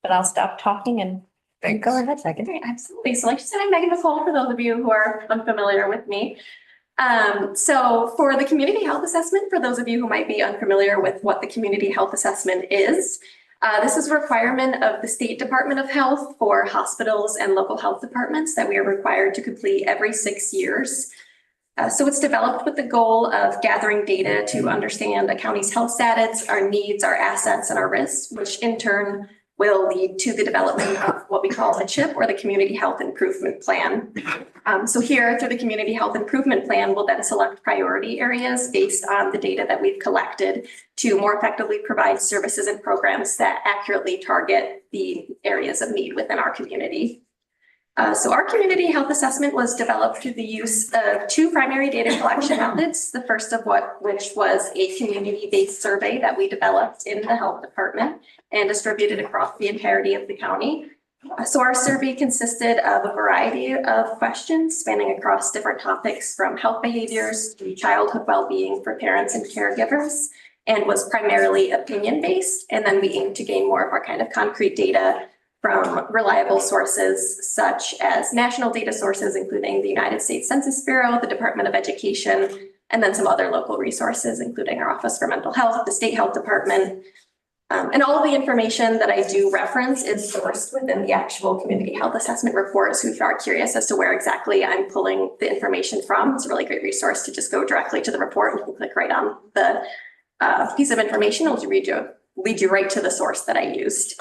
I'll stop talking and Go ahead, Megan. Great, absolutely. So like you said, I'm Megan McCole, for those of you who are unfamiliar with me. So for the community health assessment, for those of you who might be unfamiliar with what the community health assessment is, this is a requirement of the State Department of Health for hospitals and local health departments that we are required to complete every 6 years. So it's developed with the goal of gathering data to understand a county's health status, our needs, our assets, and our risks, which in turn will lead to the development of what we call a CHIP, or the Community Health Improvement Plan. So here, through the Community Health Improvement Plan, we'll then select priority areas based on the data that we've collected to more effectively provide services and programs that accurately target the areas of need within our community. So our community health assessment was developed through the use of 2 primary data collection methods, the first of which was a community-based survey that we developed in the health department and distributed across the entirety of the county. So our survey consisted of a variety of questions spanning across different topics, from health behaviors to childhood well-being for parents and caregivers, and was primarily opinion-based. And then we aimed to gain more of our kind of concrete data from reliable sources such as national data sources, including the United States Census Bureau, the Department of Education, and then some other local resources, including our Office for Mental Health, the State Health Department. And all of the information that I do reference is sourced within the actual community health assessment report. So if you are curious as to where exactly I'm pulling the information from, it's a really great resource to just go directly to the report, and you can click right on the piece of information. It'll lead you right to the source that I used.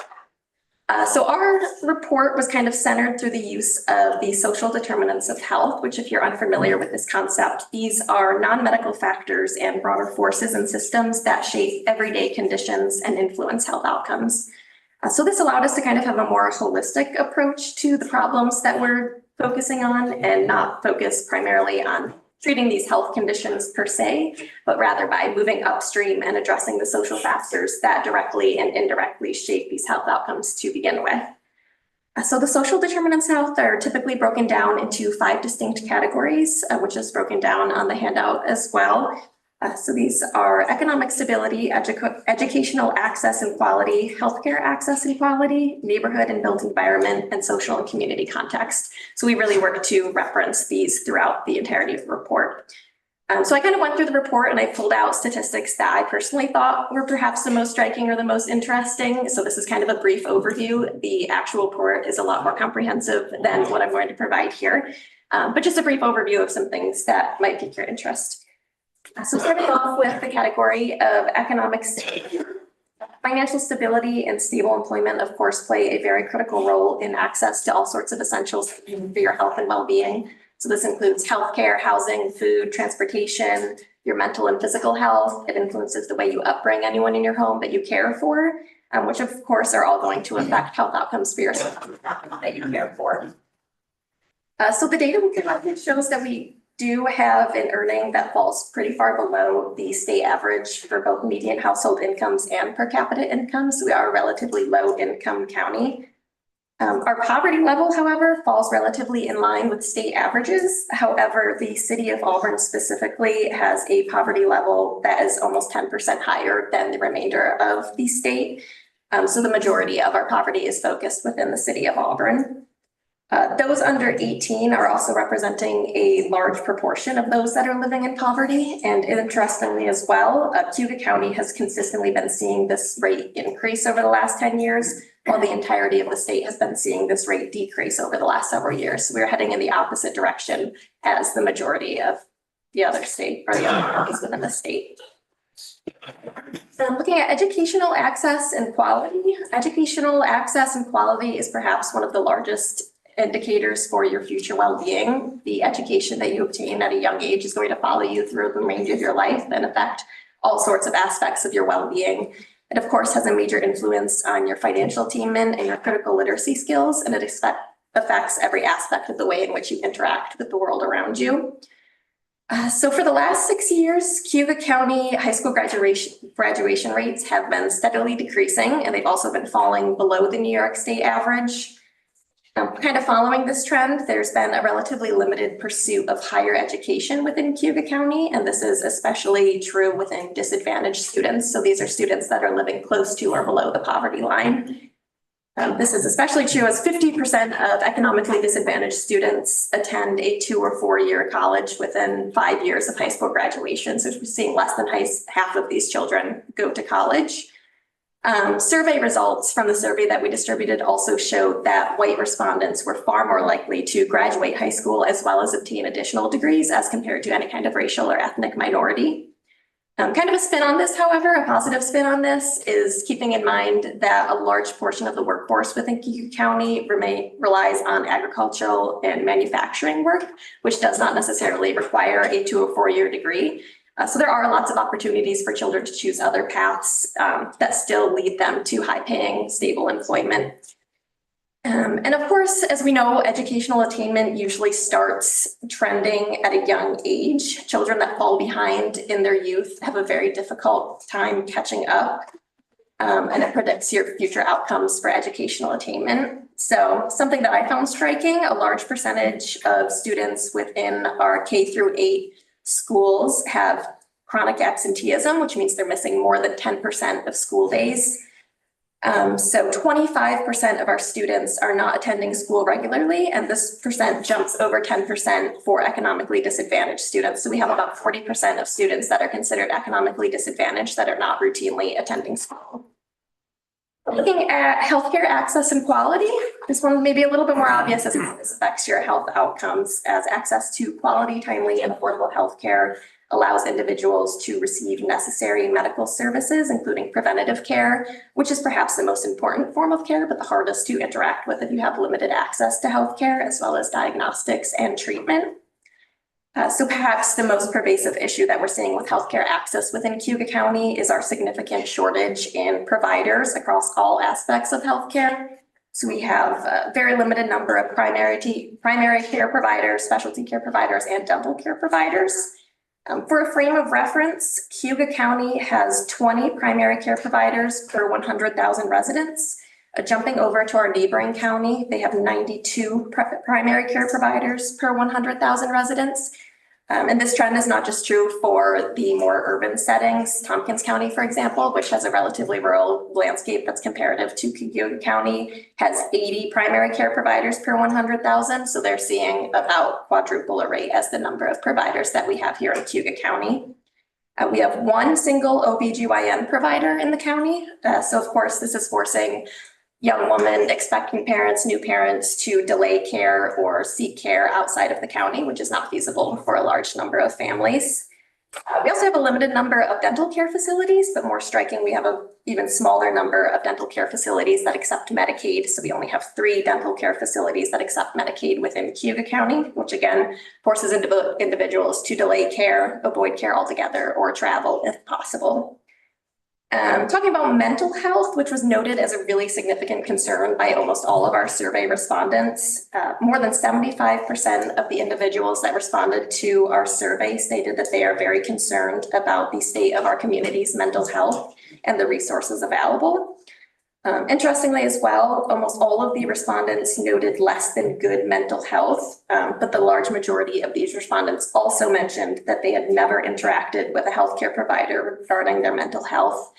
So our report was kind of centered through the use of the social determinants of health, which, if you're unfamiliar with this concept, these are non-medical factors and broader forces and systems that shape everyday conditions and influence health outcomes. So this allowed us to kind of have a more holistic approach to the problems that we're focusing on, and not focus primarily on treating these health conditions per se, but rather by moving upstream and addressing the social factors that directly and indirectly shape these health outcomes to begin with. So the social determinants of health are typically broken down into 5 distinct categories, which is broken down on the handout as well. So these are economic stability, educational access and quality, healthcare access and quality, neighborhood and built environment, and social and community context. So we really work to reference these throughout the entirety of the report. So I kind of went through the report and I pulled out statistics that I personally thought were perhaps the most striking or the most interesting. So this is kind of a brief overview. The actual report is a lot more comprehensive than what I'm going to provide here, but just a brief overview of some things that might pique your interest. So starting off with the category of economic stability. Financial stability and stable employment, of course, play a very critical role in access to all sorts of essentials for your health and well-being. So this includes healthcare, housing, food, transportation, your mental and physical health. It influences the way you upbring anyone in your home that you care for, which of course are all going to affect health outcomes for yourself that you care for. So the data we collected shows that we do have an earning that falls pretty far below the state average for both median household incomes and per capita incomes. So we are a relatively low income county. Our poverty level, however, falls relatively in line with state averages. However, the city of Auburn specifically has a poverty level that is almost 10% higher than the remainder of the state. So the majority of our poverty is focused within the city of Auburn. Those under 18 are also representing a large proportion of those that are living in poverty. And interestingly as well, Cayuga County has consistently been seeing this rate increase over the last 10 years, while the entirety of the state has been seeing this rate decrease over the last several years. So we're heading in the opposite direction as the majority of the other state or the other counties within the state. Looking at educational access and quality. Educational access and quality is perhaps one of the largest indicators for your future well-being. The education that you obtain at a young age is going to follow you through the remainder of your life and affect all sorts of aspects of your well-being. It, of course, has a major influence on your financial attainment and your critical literacy skills, and it affects every aspect of the way in which you interact with the world around you. So for the last 6 years, Cayuga County high school graduation rates have been steadily decreasing, and they've also been falling below the New York State average. Kind of following this trend, there's been a relatively limited pursuit of higher education within Cayuga County, and this is especially true within disadvantaged students. So these are students that are living close to or below the poverty line. This is especially true as 50% of economically disadvantaged students attend a 2 or 4 year college within 5 years of high school graduation. So we're seeing less than half of these children go to college. Survey results from the survey that we distributed also showed that white respondents were far more likely to graduate high school as well as obtain additional degrees as compared to any kind of racial or ethnic minority. Kind of a spin on this, however, a positive spin on this is keeping in mind that a large portion of the workforce within Cayuga County relies on agricultural and manufacturing work, which does not necessarily require a 2 or 4 year degree. So there are lots of opportunities for children to choose other paths that still lead them to high-paying, stable employment. And of course, as we know, educational attainment usually starts trending at a young age. Children that fall behind in their youth have a very difficult time catching up, and it predicts your future outcomes for educational attainment. So something that I found striking, a large percentage of students within our K through 8 schools have chronic absenteeism, which means they're missing more than 10% of school days. So 25% of our students are not attending school regularly, and this percent jumps over 10% for economically disadvantaged students. So we have about 40% of students that are considered economically disadvantaged that are not routinely attending school. Looking at healthcare access and quality, this one may be a little bit more obvious as how this affects your health outcomes, as access to quality, timely, and affordable healthcare allows individuals to receive necessary medical services, including preventative care, which is perhaps the most important form of care, but the hardest to interact with if you have limited access to healthcare, as well as diagnostics and treatment. So perhaps the most pervasive issue that we're seeing with healthcare access within Cayuga County is our significant shortage in providers across all aspects of healthcare. So we have a very limited number of primary care providers, specialty care providers, and dental care providers. For a frame of reference, Cayuga County has 20 primary care providers per 100,000 residents. Jumping over to our neighboring county, they have 92 primary care providers per 100,000 residents. And this trend is not just true for the more urban settings. Tompkins County, for example, which has a relatively rural landscape that's comparative to Cayuga County, has 80 primary care providers per 100,000. So they're seeing about quadruple a rate as the number of providers that we have here in Cayuga County. We have one single OBGYN provider in the county. So of course, this is forcing young women, expecting parents, new parents to delay care or seek care outside of the county, which is not feasible for a large number of families. We also have a limited number of dental care facilities, but more striking, we have an even smaller number of dental care facilities that accept Medicaid. So we only have 3 dental care facilities that accept Medicaid within Cayuga County, which again forces individuals to delay care, avoid care altogether, or travel if possible. Talking about mental health, which was noted as a really significant concern by almost all of our survey respondents. More than 75% of the individuals that responded to our survey stated that they are very concerned about the state of our community's mental health and the resources available. Interestingly as well, almost all of the respondents noted less than good mental health, but the large majority of these respondents also mentioned that they had never interacted with a healthcare provider regarding their mental health.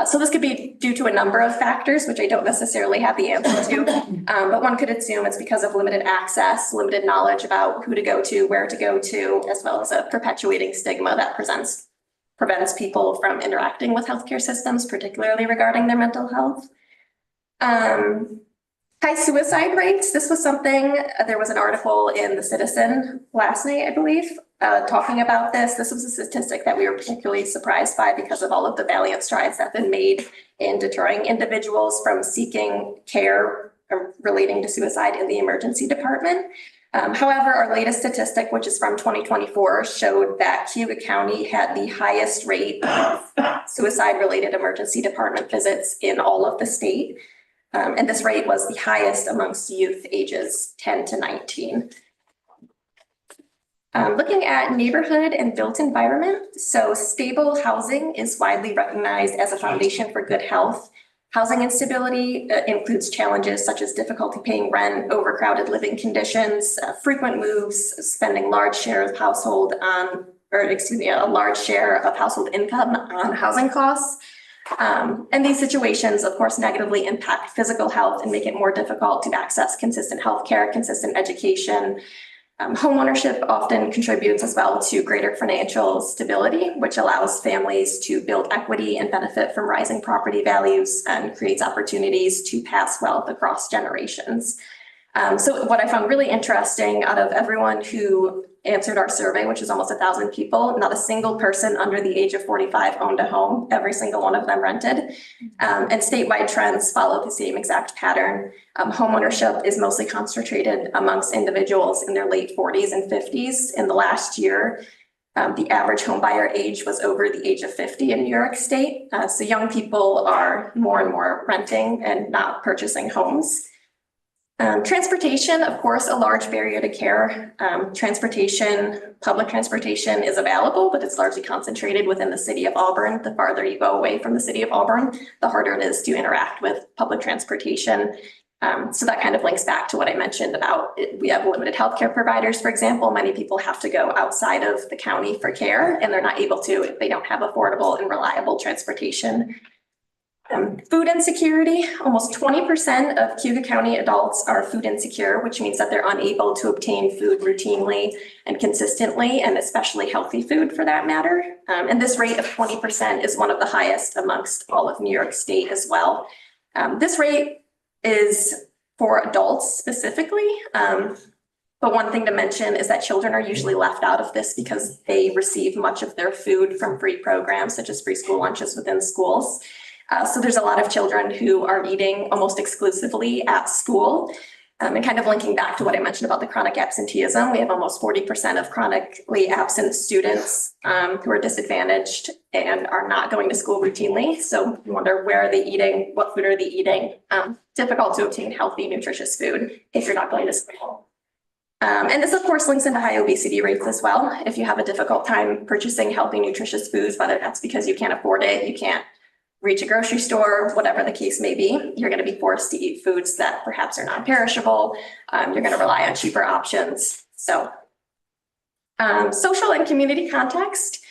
So this could be due to a number of factors, which I don't necessarily have the answer to, but one could assume it's because of limited access, limited knowledge about who to go to, where to go to, as well as a perpetuating stigma that prevents people from interacting with healthcare systems, particularly regarding their mental health. High suicide rates. This was something, there was an article in The Citizen last night, I believe, talking about this. This was a statistic that we were particularly surprised by because of all of the valiant strides that have been made in deterring individuals from seeking care relating to suicide in the emergency department. However, our latest statistic, which is from 2024, showed that Cayuga County had the highest rate of suicide-related emergency department visits in all of the state. And this rate was the highest amongst youth ages 10 to 19. Looking at neighborhood and built environment. So stable housing is widely recognized as a foundation for good health. Housing instability includes challenges such as difficulty paying rent, overcrowded living conditions, frequent moves, spending a large share of household income on housing costs. And these situations, of course, negatively impact physical health and make it more difficult to access consistent healthcare, consistent education. Homeownership often contributes as well to greater financial stability, which allows families to build equity and benefit from rising property values and creates opportunities to pass wealth across generations. So what I found really interesting, out of everyone who answered our survey, which is almost 1,000 people, not a single person under the age of 45 owned a home. Every single one of them rented. And statewide trends follow the same exact pattern. Homeownership is mostly concentrated amongst individuals in their late 40s and 50s. In the last year, the average home buyer age was over the age of 50 in New York State. So young people are more and more renting and not purchasing homes. Transportation, of course, a large barrier to care. Public transportation is available, but it's largely concentrated within the city of Auburn. The farther you go away from the city of Auburn, the harder it is to interact with public transportation. So that kind of links back to what I mentioned about we have limited healthcare providers, for example. Many people have to go outside of the county for care, and they're not able to if they don't have affordable and reliable transportation. Food insecurity, almost 20% of Cayuga County adults are food insecure, which means that they're unable to obtain food routinely and consistently, and especially healthy food for that matter. And this rate of 20% is one of the highest amongst all of New York State as well. This rate is for adults specifically. But one thing to mention is that children are usually left out of this because they receive much of their food from free programs, such as free school lunches within schools. So there's a lot of children who are eating almost exclusively at school. And kind of linking back to what I mentioned about the chronic absenteeism, we have almost 40% of chronically absent students who are disadvantaged and are not going to school routinely. So you wonder, where are they eating? What food are they eating? Difficult to obtain healthy, nutritious food if you're not going to school. And this, of course, links into high obesity rates as well. If you have a difficult time purchasing healthy, nutritious foods, whether that's because you can't afford it, you can't reach a grocery store, whatever the case may be, you're going to be forced to eat foods that perhaps are non-perishable. You're going to rely on cheaper options. So Social and community context.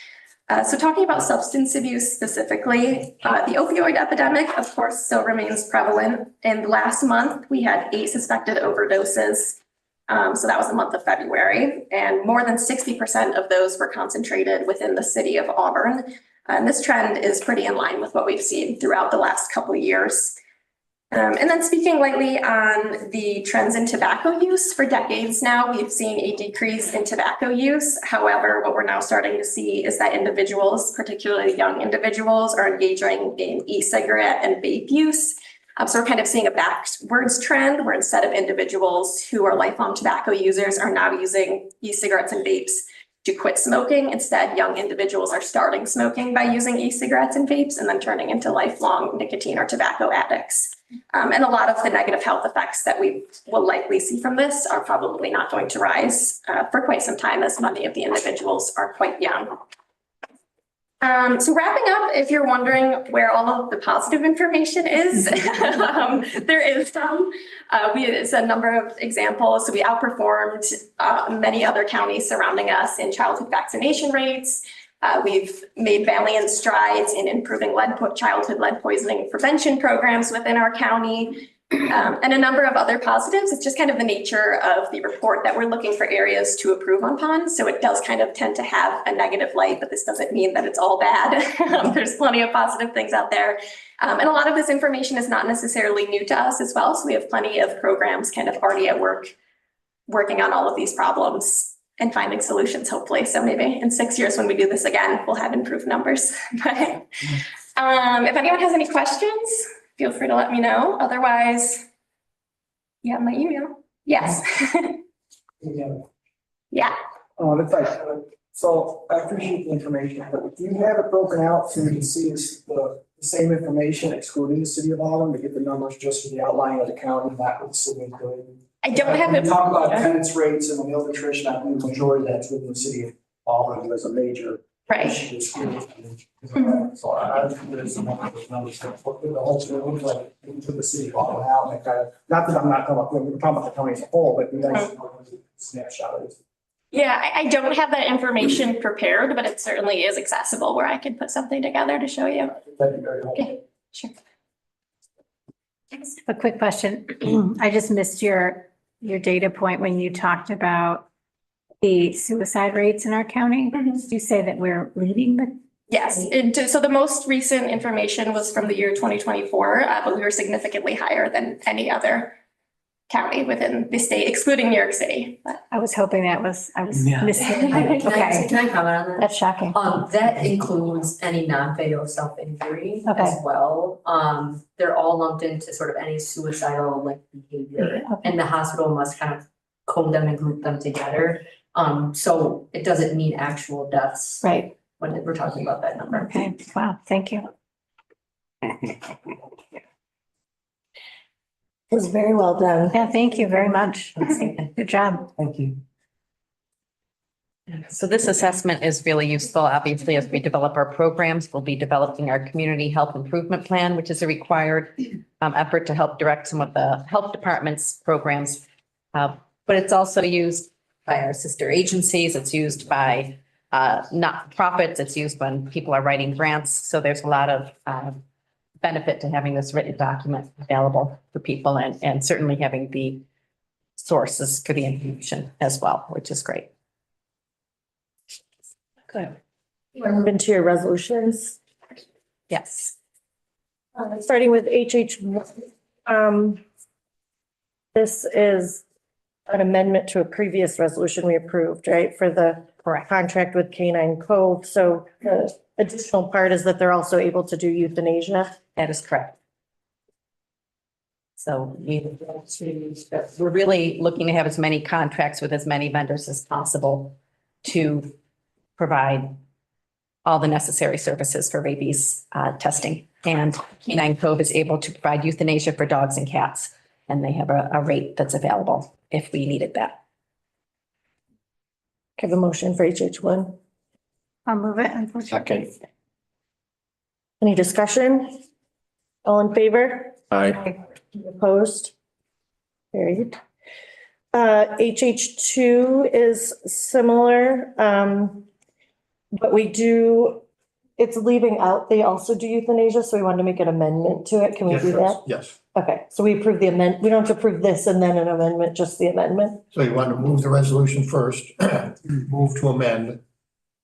So talking about substance abuse specifically, the opioid epidemic, of course, still remains prevalent. And last month, we had 8 suspected overdoses. So that was the month of February, and more than 60% of those were concentrated within the city of Auburn. And this trend is pretty in line with what we've seen throughout the last couple of years. And then speaking lightly on the trends in tobacco use, for decades now, we've seen a decrease in tobacco use. However, what we're now starting to see is that individuals, particularly young individuals, are engaging in e-cigarette and vape use. So we're kind of seeing a backwards trend where instead of individuals who are lifelong tobacco users are now using e-cigarettes and vapes to quit smoking. Instead, young individuals are starting smoking by using e-cigarettes and vapes and then turning into lifelong nicotine or tobacco addicts. And a lot of the negative health effects that we will likely see from this are probably not going to rise for quite some time, as many of the individuals are quite young. So wrapping up, if you're wondering where all of the positive information is, there is some. It's a number of examples. So we outperformed many other counties surrounding us in childhood vaccination rates. We've made valiant strides in improving childhood lead poisoning prevention programs within our county, and a number of other positives. It's just kind of the nature of the report that we're looking for areas to improve upon. So it does kind of tend to have a negative light, but this doesn't mean that it's all bad. There's plenty of positive things out there. And a lot of this information is not necessarily new to us as well. So we have plenty of programs kind of already at work, working on all of these problems and finding solutions, hopefully. So maybe in 6 years when we do this again, we'll have improved numbers. But if anyone has any questions, feel free to let me know. Otherwise, you have my email. Yes. Yeah. So I appreciate the information, but do you have it broken out so you can see the same information excluding the city of Auburn to get the numbers just for the outlying of the county, not with the city of Cayuga? I don't have it. Talk about attendance rates and the meal nutrition. I think the majority of that's within the city of Auburn as a major issue. So I think there's some numbers that put the whole city looks like we took the city of Auburn out and kind of, not that I'm not talking about, we're talking about the county as a whole, but we guys snapshot of it. Yeah, I don't have that information prepared, but it certainly is accessible where I can put something together to show you. That'd be very helpful. Okay, sure. A quick question. I just missed your data point when you talked about the suicide rates in our county. Did you say that we're leading the? Yes, so the most recent information was from the year 2024, but we were significantly higher than any other county within the state, excluding New York City. But I was hoping I was missing. Can Okay, I comment on that? that's shocking. That includes any non-fatal self-injury Okay. as well. They're all lumped into sort of any suicidal like behavior, and the hospital must kind of code them and group them together. So it doesn't mean actual deaths. Right. When we're talking about that number. Okay, wow, thank you. It was very well done. Yeah, thank you very much. Good job. Thank you. So this assessment is really useful, obviously, as we develop our programs. We'll be developing our community health improvement plan, which is a required effort to help direct some of the health department's programs. But it's also used by our sister agencies. It's used by not-for-profits. It's used when people are writing grants. So there's a lot of benefit to having this written document available for people and certainly having the sources for the information as well, which is great. Good. Move into your resolutions. Yes. Starting with HH. This is an amendment to a previous resolution we approved, right, for the contract with Canine Cove. So the additional part is that they're also able to do euthanasia. That is correct. So we're really looking to have as many contracts with as many vendors as possible to provide all the necessary services for rabies testing. And Canine Cove is able to provide euthanasia for dogs and cats, and they have a rate that's available if we needed that. Have a motion for HH1. I'll move it. Second. Any discussion? All in favor? Aye. Opposed? Carried. HH2 is similar, but it's leaving out, they also do euthanasia, so we wanted to make an amendment to it. Can we do that? Yes. Okay, so we approve the we don't have to approve this and then an amendment, just the amendment? So you want to move the resolution first, move to amend,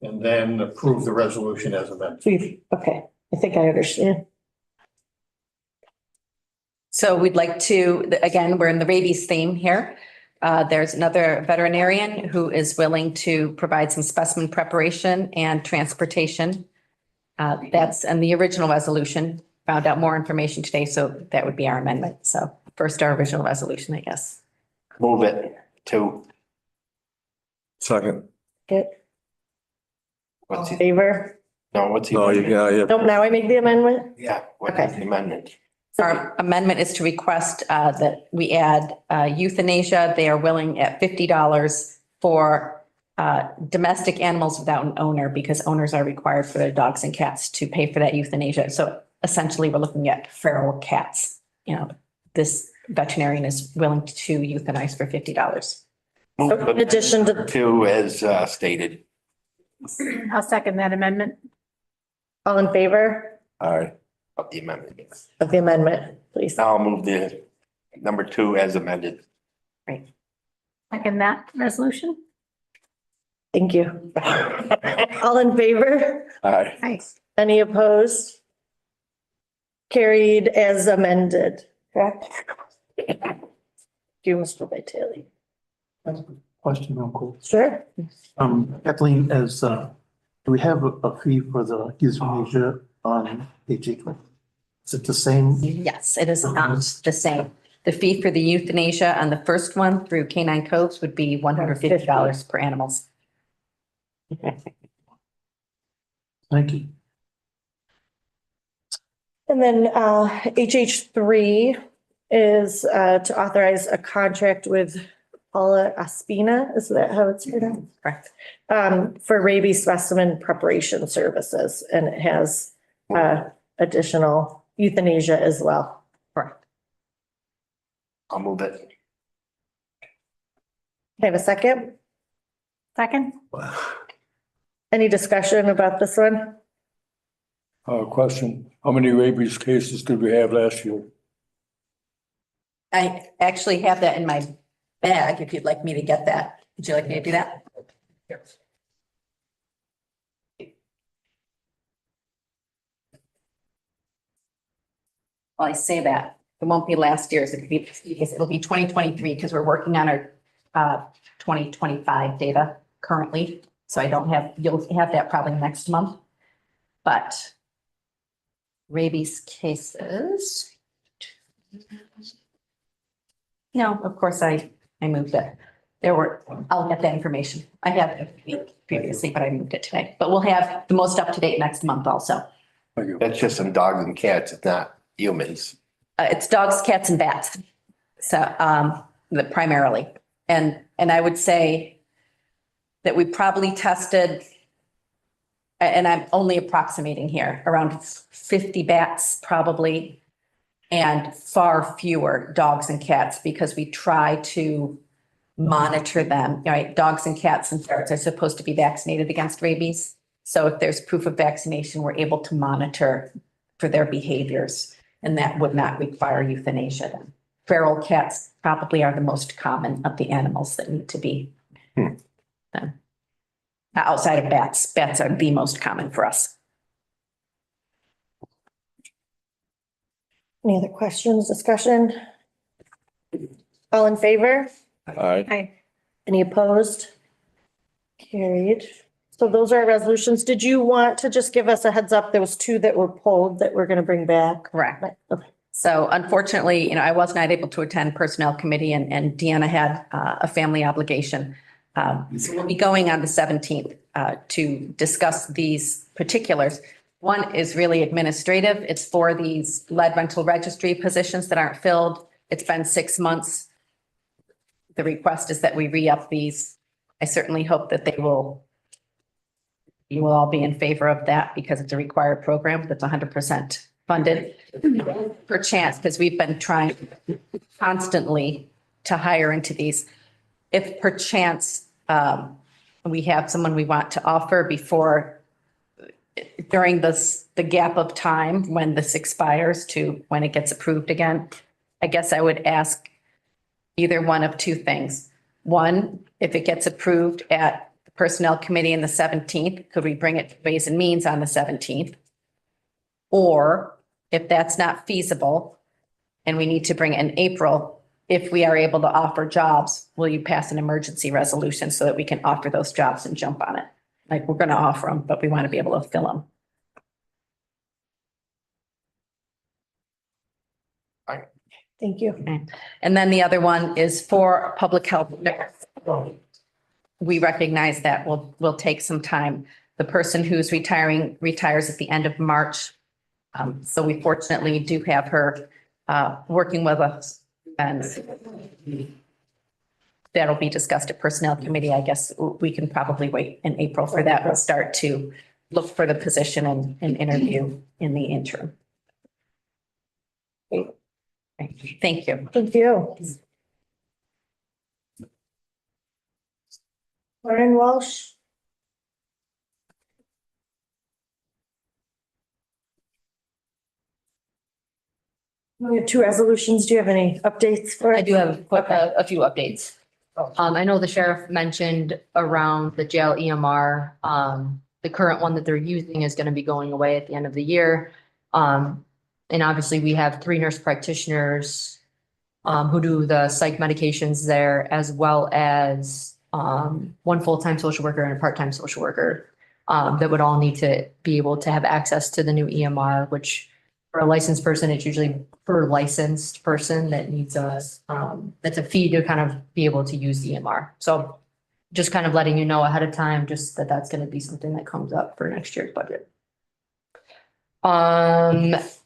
and then approve the resolution as amended. Okay, I think I understand. So we'd like to, again, we're in the rabies theme here. There's another veterinarian who is willing to provide some specimen preparation and transportation. That's in the original resolution. Found out more information today, so that would be our amendment. So first, our original resolution, I guess. Move it to, Second. Good. what's he, Favor? no, what's he? No, yeah. Nope, now I make the amendment? Yeah, what Okay. is the amendment? Our amendment is to request that we add euthanasia. They are willing at $50 for domestic animals without an owner, because owners are required for their dogs and cats to pay for that euthanasia. So essentially, we're looking at feral cats. You know, this veterinarian is willing to euthanize for $50. In addition to, To as stated. I'll second that amendment. all in favor All right. Of the amendment. of the amendment, please? I'll move the number 2 as amended. Second that resolution. Thank you. All in favor? All right. Nice. Any opposed? Carried as amended, correct? You, Mr. Vitale. Question real quick. Sure. Kathleen, do we have a fee for the euthanasia on HH? Is it the same? Yes, it is not the same. The fee for the euthanasia on the first one through Canine Coves would be $150 per animals. Thank you. And then HH3 is to authorize a contract with Paula Aspina, is that how it's pronounced? Correct. For rabies specimen preparation services, and it has additional euthanasia as well. Correct. I'll move it. Can I have a second? Second. Any discussion about this one? Question, how many rabies cases did we have last year? I actually have that in my bag if you'd like me to get that. Would you like me to do that? Well, I say that, it won't be last year's, it'll be 2023, because we're working on our 2025 data currently. So I don't have, you'll have that probably next month. But rabies cases. No, of course, I moved it. I'll get that information. I had it previously, but I moved it today. But we'll have the most up-to-date next month also. That's just some dogs and cats, it's not humans. It's dogs, cats, and bats. So, primarily. And I would say that we probably tested, and I'm only approximating here, around 50 bats probably, and far fewer dogs and cats, because we try to monitor them, right? Dogs and cats and ferrets are supposed to be vaccinated against rabies. So if there's proof of vaccination, we're able to monitor for their behaviors, and that would not require euthanasia then. Feral cats probably are the most common of the animals that need to be done. Outside of bats, bats are the most common for us. Any other questions, discussion? All in favor? All right. Aye. Any opposed? Carried. So those are our resolutions. Did you want to just give us a heads up? There was 2 that were pulled that we're going to bring back. Correct. Okay. So unfortunately, I was not able to attend personnel committee, and Deanna had a family obligation. So we'll be going on the 17th to discuss these particulars. One is really administrative. It's for these lead rental registry positions that aren't filled. It's been 6 months. The request is that we re-up these. I certainly hope that you will all be in favor of that, because it's a required program that's 100% funded per chance, because we've been trying constantly to hire into these. if perchance, we have someone we want to offer before, during the gap of time when this expires to when it gets approved again, I guess I would ask either one of two things. One, if it gets approved at the Personnel Committee on the 17th, could we bring it to Ways and Means on the 17th? Or if that's not feasible and we need to bring it in April, if we are able to offer jobs, will you pass an emergency resolution so that we can offer those jobs and jump on it? Like, we're going to offer them, but we want to be able to fill them. Thank you. And then the other one is for public health. We recognize that will take some time. The person who's retiring retires at the end of March. So we fortunately do have her working with us, and that'll be discussed at Personnel Committee. I guess we can probably wait in April for that. We'll start to look for the position and interview in the interim. Thank you. Thank you. Lauren Walsh. We have two resolutions. Do you have any updates for? I do have a few updates. I know the sheriff mentioned around the jail EMR, the current one that they're using is going to be going away at the end of the year. And obviously we have 3 nurse practitioners who do the psych medications there, as well as 1 full-time social worker and a part-time social worker that would all need to be able to have access to the new EMR, which for a licensed person, it's usually per licensed person that needs that's a fee to kind of be able to use the EMR. So just kind of letting you know ahead of time, just that that's going to be something that comes up for next year's budget.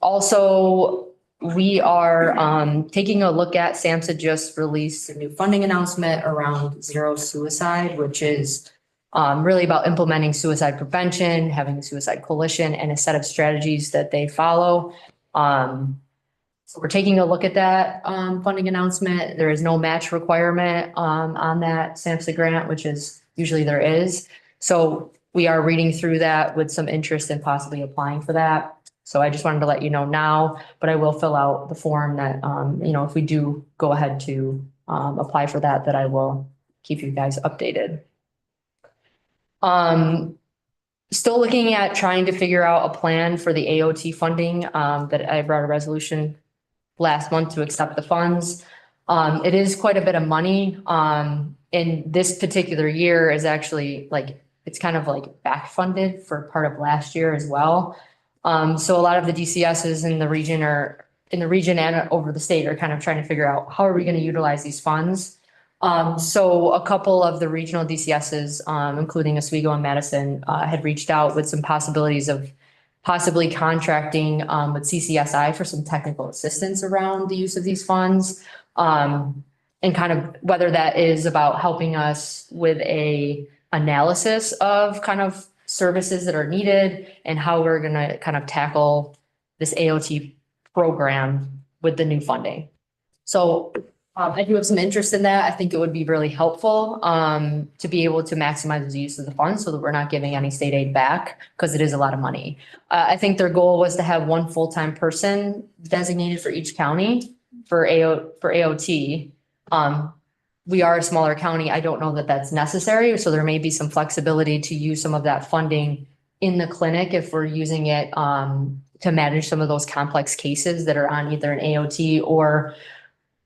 Also, we are taking a look at SAMHSA just released a new funding announcement around zero suicide, which is really about implementing suicide prevention, having a suicide coalition, and a set of strategies that they follow. So we're taking a look at that funding announcement. There is no match requirement on that SAMHSA grant, which is usually there is. So we are reading through that with some interest in possibly applying for that. So I just wanted to let you know now, but I will fill out the form that, if we do go ahead to apply for that, that I will keep you guys updated. Still looking at trying to figure out a plan for the AOT funding that I brought a resolution last month to accept the funds. It is quite a bit of money. In this particular year is actually it's kind of like back funded for part of last year as well. So a lot of the DCSs in the region and over the state are kind of trying to figure out how are we going to utilize these funds. So a couple of the regional DCSs, including Oswego and Madison, had reached out with some possibilities of possibly contracting with CCSI for some technical assistance around the use of these funds. And kind of whether that is about helping us with a analysis of kind of services that are needed and how we're going to kind of tackle this AOT program with the new funding. So I do have some interest in that. I think it would be really helpful to be able to maximize the use of the funds so that we're not giving any state aid back because it is a lot of money. I think their goal was to have 1 full-time person designated for each county for AOT. We are a smaller county. I don't know that that's necessary. So there may be some flexibility to use some of that funding in the clinic if we're using it to manage some of those complex cases that are on either an AOT or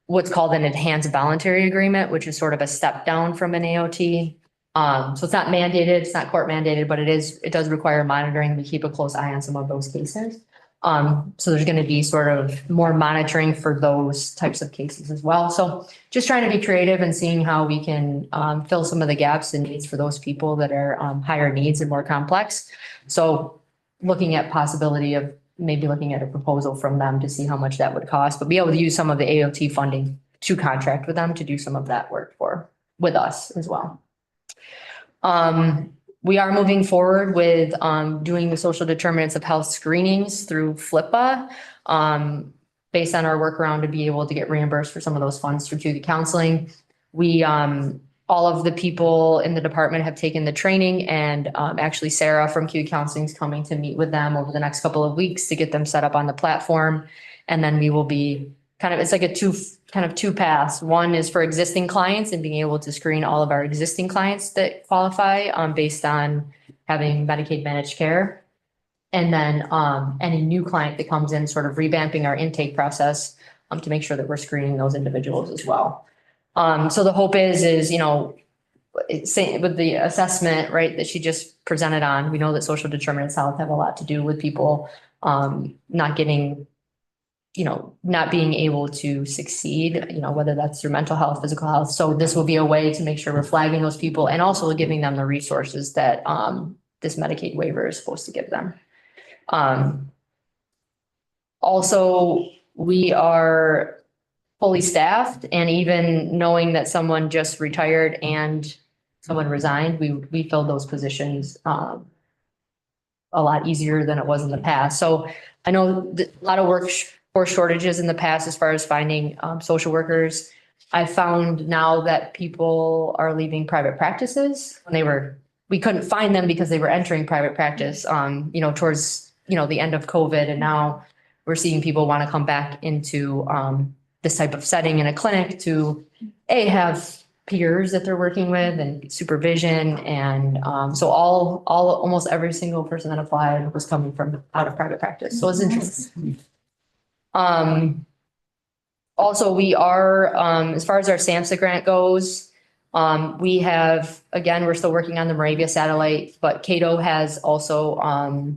what's called an enhanced voluntary agreement, which is sort of a step down from an AOT. So it's not mandated, it's not court mandated, but it does require monitoring. We keep a close eye on some of those cases. So there's going to be sort of more monitoring for those types of cases as well. So just trying to be creative and seeing how we can fill some of the gaps and needs for those people that are higher needs and more complex. So looking at possibility of maybe looking at a proposal from them to see how much that would cost, but be able to use some of the AOT funding to contract with them to do some of that work with us as well. We are moving forward with doing the social determinants of health screenings through FLIPA based on our workaround to be able to get reimbursed for some of those funds through the counseling. We all of the people in the department have taken the training and actually Sarah from Cayuga Counseling is coming to meet with them over the next couple of weeks to get them set up on the platform. And then we will be it's like a two paths. One is for existing clients and being able to screen all of our existing clients that qualify based on having Medicaid managed care. And then any new client that comes in, sort of revamping our intake process to make sure that we're screening those individuals as well. So the hope is, you know, with the assessment, right, that she just presented on, we know that social determinants of health have a lot to do with people not getting, you know, not being able to succeed, you know, whether that's through mental health, physical health. So this will be a way to make sure we're flagging those people and also giving them the resources that this Medicaid waiver is supposed to give them. Also, we are fully staffed, and even knowing that someone just retired and someone resigned, we filled those positions a lot easier than it was in the past. So I know a lot of workforce shortages in the past as far as finding social workers. I found now that people are leaving private practices when we couldn't find them because they were entering private practice, you know, towards, you know, the end of COVID. And now we're seeing people want to come back into this type of setting in a clinic to have peers that they're working with and supervision. And so almost every single person that applied was coming from out of private practice. So it's interesting. Also, we are, as far as our SAMHSA grant goes, we have, again, we're still working on the Moravia satellite, but Cato has also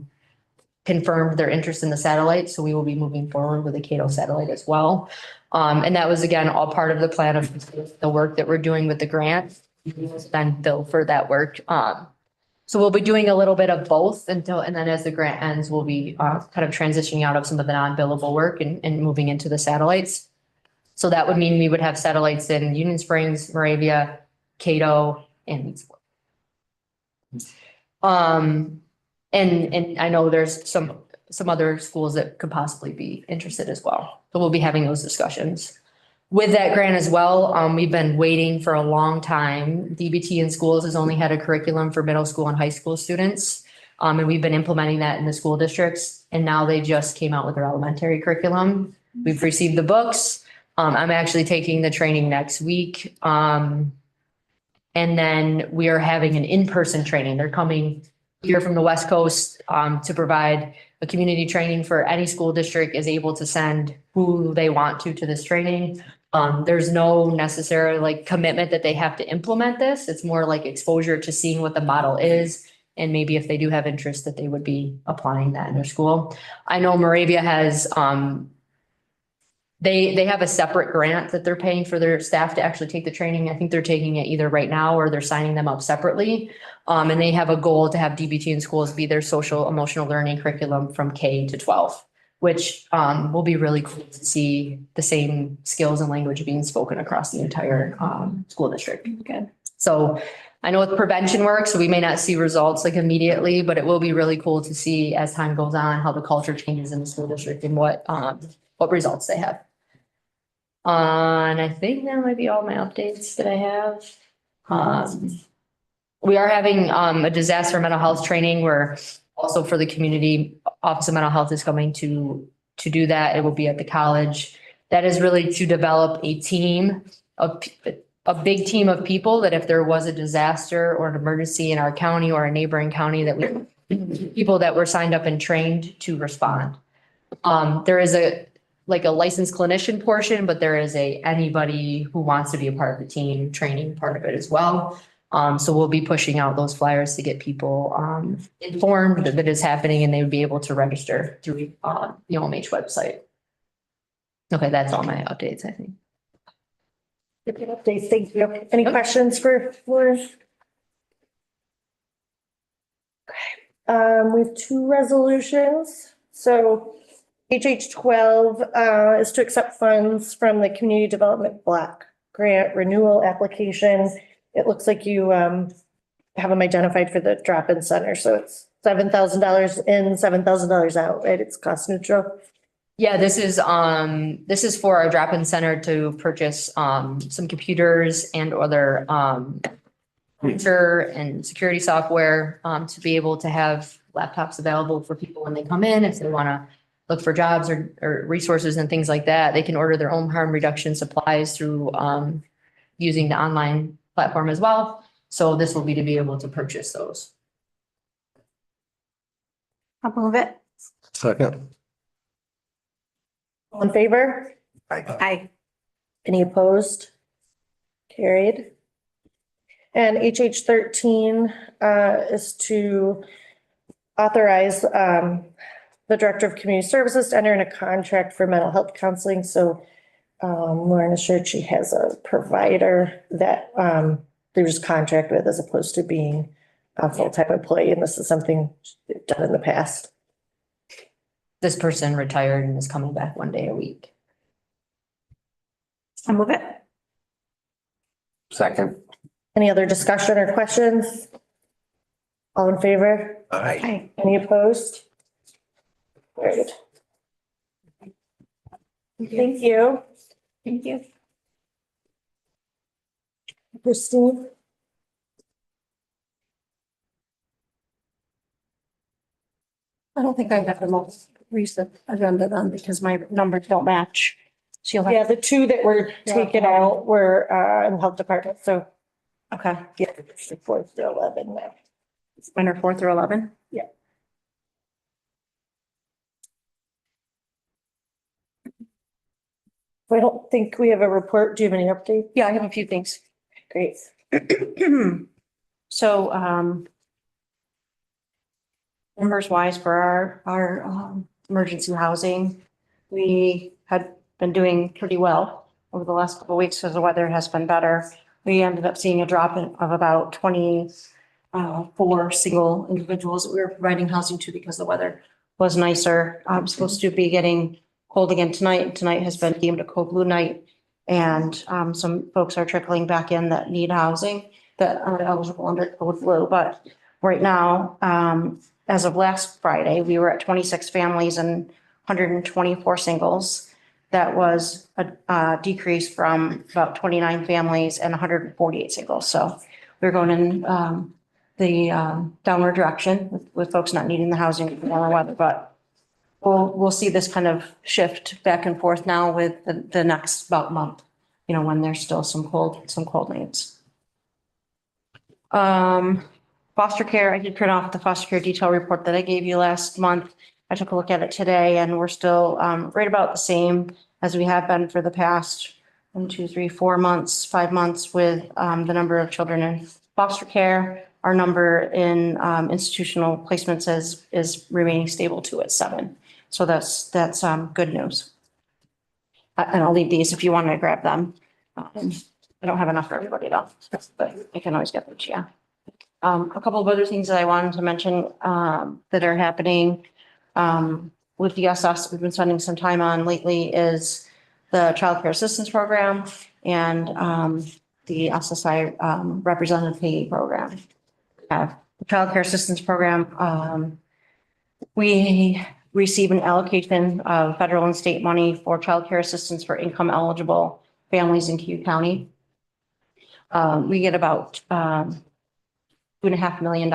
confirmed their interest in the satellite. So we will be moving forward with the Cato satellite as well. And that was, again, all part of the plan of the work that we're doing with the grant, then bill for that work. So we'll be doing a little bit of both and then as the grant ends, we'll be kind of transitioning out of some of the non-billable work and moving into the satellites. So that would mean we would have satellites in Union Springs, Moravia, Cato, and Leedsburg. And I know there's some other schools that could possibly be interested as well. So we'll be having those discussions. With that grant as well, we've been waiting for a long time. DBT in schools has only had a curriculum for middle school and high school students. And we've been implementing that in the school districts. And now they just came out with their elementary curriculum. We've received the books. I'm actually taking the training next week. And then we are having an in-person training. They're coming here from the West Coast to provide a community training for any school district is able to send who they want to this training. There's no necessary commitment that they have to implement this. It's more like exposure to seeing what the model is. And maybe if they do have interest that they would be applying that in their school. I know Moravia has, they have a separate grant that they're paying for their staff to actually take the training. I think they're taking it either right now or they're signing them up separately. And they have a goal to have DBT in schools be their social emotional learning curriculum from K to 12, which will be really cool to see the same skills and language being spoken across the entire school district. Good. So I know with prevention work, so we may not see results immediately, but it will be really cool to see as time goes on how the culture changes in the school district and what results they have. And I think that might be all my updates that I have. We are having a disaster mental health training where also for the community office of mental health is coming to do that. It will be at the college. That is really to develop a big team of people that if there was a disaster or an emergency in our county or a neighboring county that people that were signed up and trained to respond. There is a licensed clinician portion, but there is anybody who wants to be a part of the team training part of it as well. So we'll be pushing out those flyers to get people informed that it is happening and they would be able to register through the OMH website. Okay, that's all my updates, I think. Good updates. Thank you. Any questions for Flores? Okay. We have two resolutions. So HH 12 is to accept funds from the Community Development Block Grant Renewal Application. It looks like you have them identified for the drop-in center. So it's $7,000 in, $7,000 out, right? It's cost neutral. Yeah, this is for our drop-in center to purchase, some computers and other, printer and security software, to be able to have laptops available for people when they come in, if they want to look for jobs or resources and things like that. They can order their own harm reduction supplies through, using the online platform as well. So this will be to be able to purchase those. I'll move it. Second. All in favor? Aye. Any opposed? Carried. And HH 13 is to authorize the Director of Community Services to enter in a contract for mental health counseling. So we're assured she has a provider that there's a contract with as opposed to being a full-time employee. And this is something they've done in the past. This person retired and is coming back one day a week. I'll move it. Second. Any other discussion or questions? All in favor? Aye. Any opposed? Great. Thank you. Thank you. Christine? I don't think I have the most recent agenda done because my numbers don't match. So you'll Yeah, have, the two that were taken out were in the health department, so okay, yeah, it's the 4th to 11 now. mine are 4 through 11. I don't think we have a report. Do you have any update? Yeah, I have a few things. Great. So, numbers wise for our emergency housing, we had been doing pretty well over the last couple of weeks as the weather has been better. We ended up seeing a drop of about 24 single individuals that we were providing housing to because the weather was nicer. I'm supposed to be getting cold again tonight. Tonight has been deemed a cold blue night. And some folks are trickling back in that need housing that are eligible under code blue. But right now, as of last Friday, we were at 26 families and 124 singles. That was a decrease from about 29 families and 148 singles. So we're going in the downward direction with folks not needing the housing for warmer weather. But we'll see this kind of shift back and forth now with the next about month, you know, when there's still some cold needs. Foster care, I did print off the foster care detail report that I gave you last month. I took a look at it today and we're still right about the same as we have been for the past 1, 2, 3, 4 months, 5 months with the number of children in foster care. Our number in institutional placements is remaining stable too at 7. So that's good news. And I'll leave these if you want to grab them. I don't have enough for everybody though, but I can always get them to you. A couple of other things that I wanted to mention that are happening with DSS we've been spending some time on lately is the Child Care Assistance Program and the SSI Representative Payee Program. The Child Care Assistance Program, we receive an allocation of federal and state money for child care assistance for income eligible families in Cayuga County. We get about $2.5 million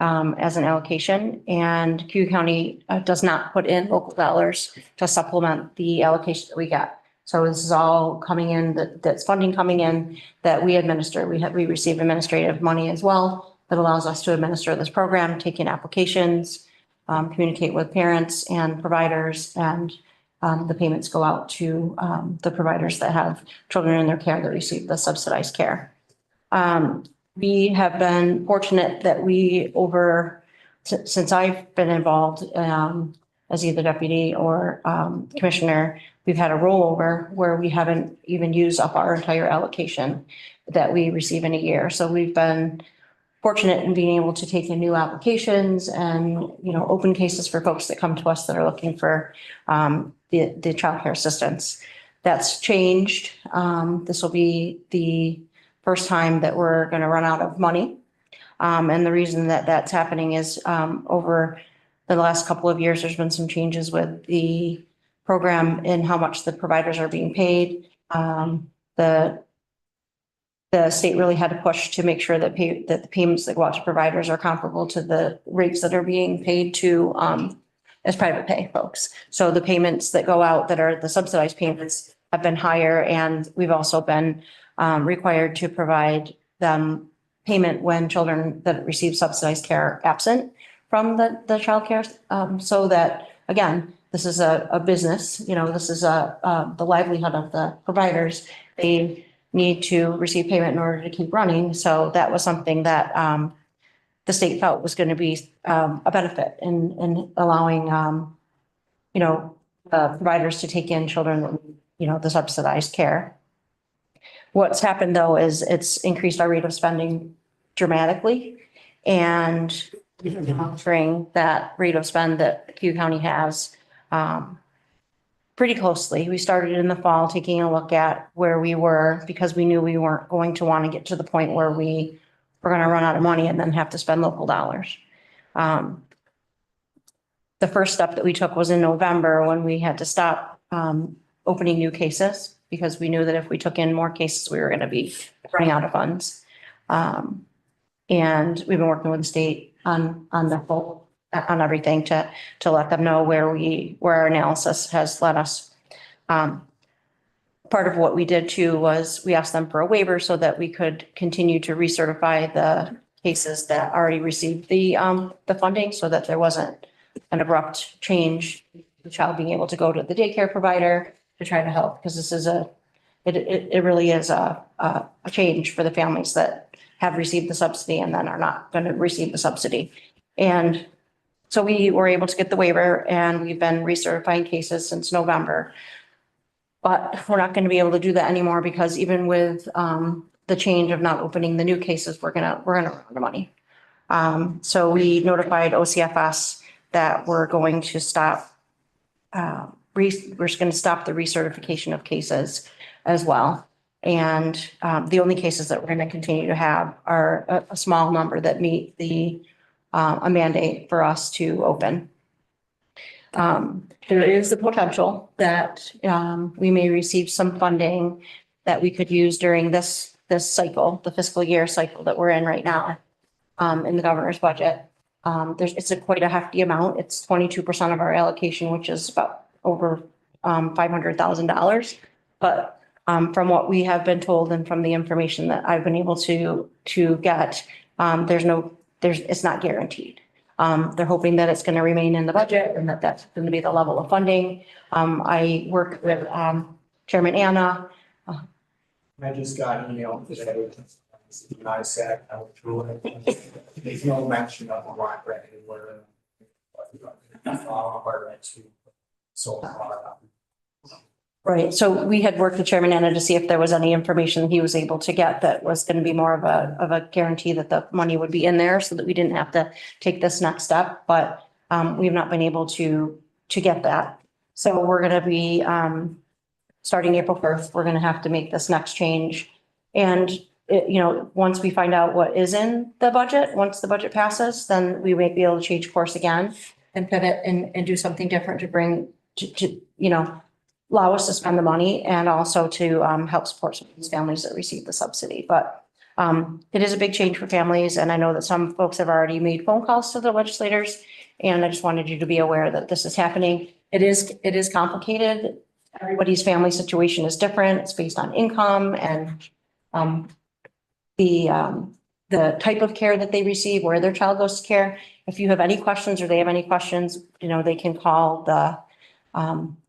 as an allocation, and Cayuga County does not put in local dollars to supplement the allocation that we get. So this is all coming in, that's funding coming in that we administer. We receive administrative money as well that allows us to administer this program, take in applications, communicate with parents and providers, and the payments go out to the providers that have children in their care that receive the subsidized care. We have been fortunate that since I've been involved as either deputy or commissioner, we've had a rollover where we haven't even used up our entire allocation that we receive in a year. So we've been fortunate in being able to take in new applications and, you know, open cases for folks that come to us that are looking for the child care assistance. That's changed. This will be the first time that we're going to run out of money. And the reason that that's happening is over the last couple of years, there's been some changes with the program and how much the providers are being paid. The state really had to push to make sure that that the payments that go out to providers are comparable to the rates that are being paid to, as private pay folks. So the payments that go out that are the subsidized payments have been higher, and we've also been required to provide them payment when children that receive subsidized care are absent from the childcare. So that, again, this is a business, this is the livelihood of the providers. They need to receive payment in order to keep running. So that was something that the state felt was going to be a benefit in allowing, providers to take in children, the subsidized care. What's happened though is it's increased our rate of spending dramatically, and monitoring that rate of spend that Cayuga County has pretty closely. We started in the fall taking a look at where we were, because we knew we weren't going to want to get to the point where we were going to run out of money and then have to spend local dollars. The first step that we took was in November, when we had to stop opening new cases, because we knew that if we took in more cases, we were going to be running out of funds. And we've been working with the state on everything to let them know where our analysis has led us. Part of what we did too was we asked them for a waiver so that we could continue to recertify the cases that already received the funding, so that there wasn't an abrupt change, the child being able to go to the daycare provider to try to help, because this is it really is a change for the families that have received the subsidy and then are not going to receive the subsidy. And so we were able to get the waiver, and we've been recertifying cases since November. But we're not going to be able to do that anymore, because even with the change of not opening the new cases, we're gonna run out of money. So we notified OCFS that we're going to stop. We're just going to stop the recertification of cases as well. And the only cases that we're going to continue to have are a small number that meet a mandate for us to open. There is the potential that we may receive some funding that we could use during this cycle, the fiscal year cycle that we're in right now, in the governor's budget. It's quite a hefty amount. It's 22% of our allocation, which is about over $500,000. But from what we have been told and from the information that I've been able to get, it's not guaranteed. They're hoping that it's going to remain in the budget and that's going to be the level of funding. I work with Chairman Anna. I just got an email today. I said, I went through it. There's no mention of a rock record where. So far. Right. So we had worked with Chairman Anna to see if there was any information he was able to get that was going to be more of a guarantee that the money would be in there, so that we didn't have to take this next step. But we've not been able to get that. So we're going to be starting April 1st, we're going to have to make this next change. And once we find out what is in the budget, once the budget passes, then we may be able to change course again and pivot and do something different to bring to allow us to spend the money, and also to help support some of these families that receive the subsidy. But it is a big change for families, and I know that some folks have already made phone calls to the legislators, and I just wanted you to be aware that this is happening. It is complicated. Everybody's family situation is different. It's based on income and the type of care that they receive, where their child goes to care. If you have any questions or they have any questions, they can call the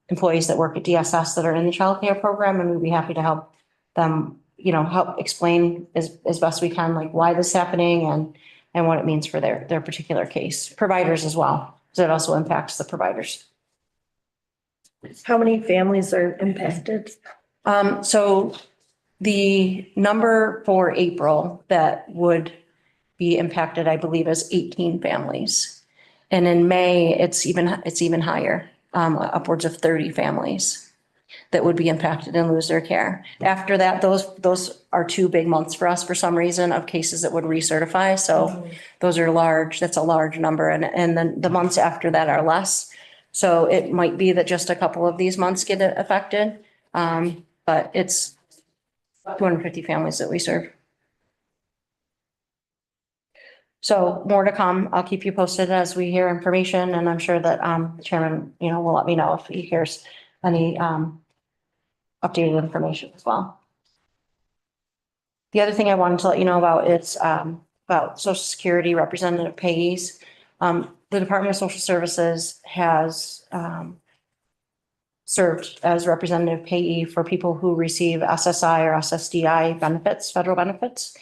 employees that work at DSS that are in the child care program, and we'd be happy to help them, help explain as best we can, like why this is happening and what it means for their particular case. Providers as well, because it also impacts the providers. How many families are impacted? So the number for April that would be impacted, I believe, is 18 families. And in May, it's even higher, upwards of 30 families. that would be impacted and lose their care. After that, those are 2 big months for us for some reason of cases that would recertify. So those are large, that's a large number. And then the months after that are less. So it might be that just a couple of these months get affected. But it's 250 families that we serve. So more to come. I'll keep you posted as we hear information, and I'm sure that the chairman, will let me know if he hears any updated information as well. The other thing I wanted to let you know about is about Social Security representative payees. The Department of Social Services has served as representative payee for people who receive SSI or SSDI benefits, federal benefits,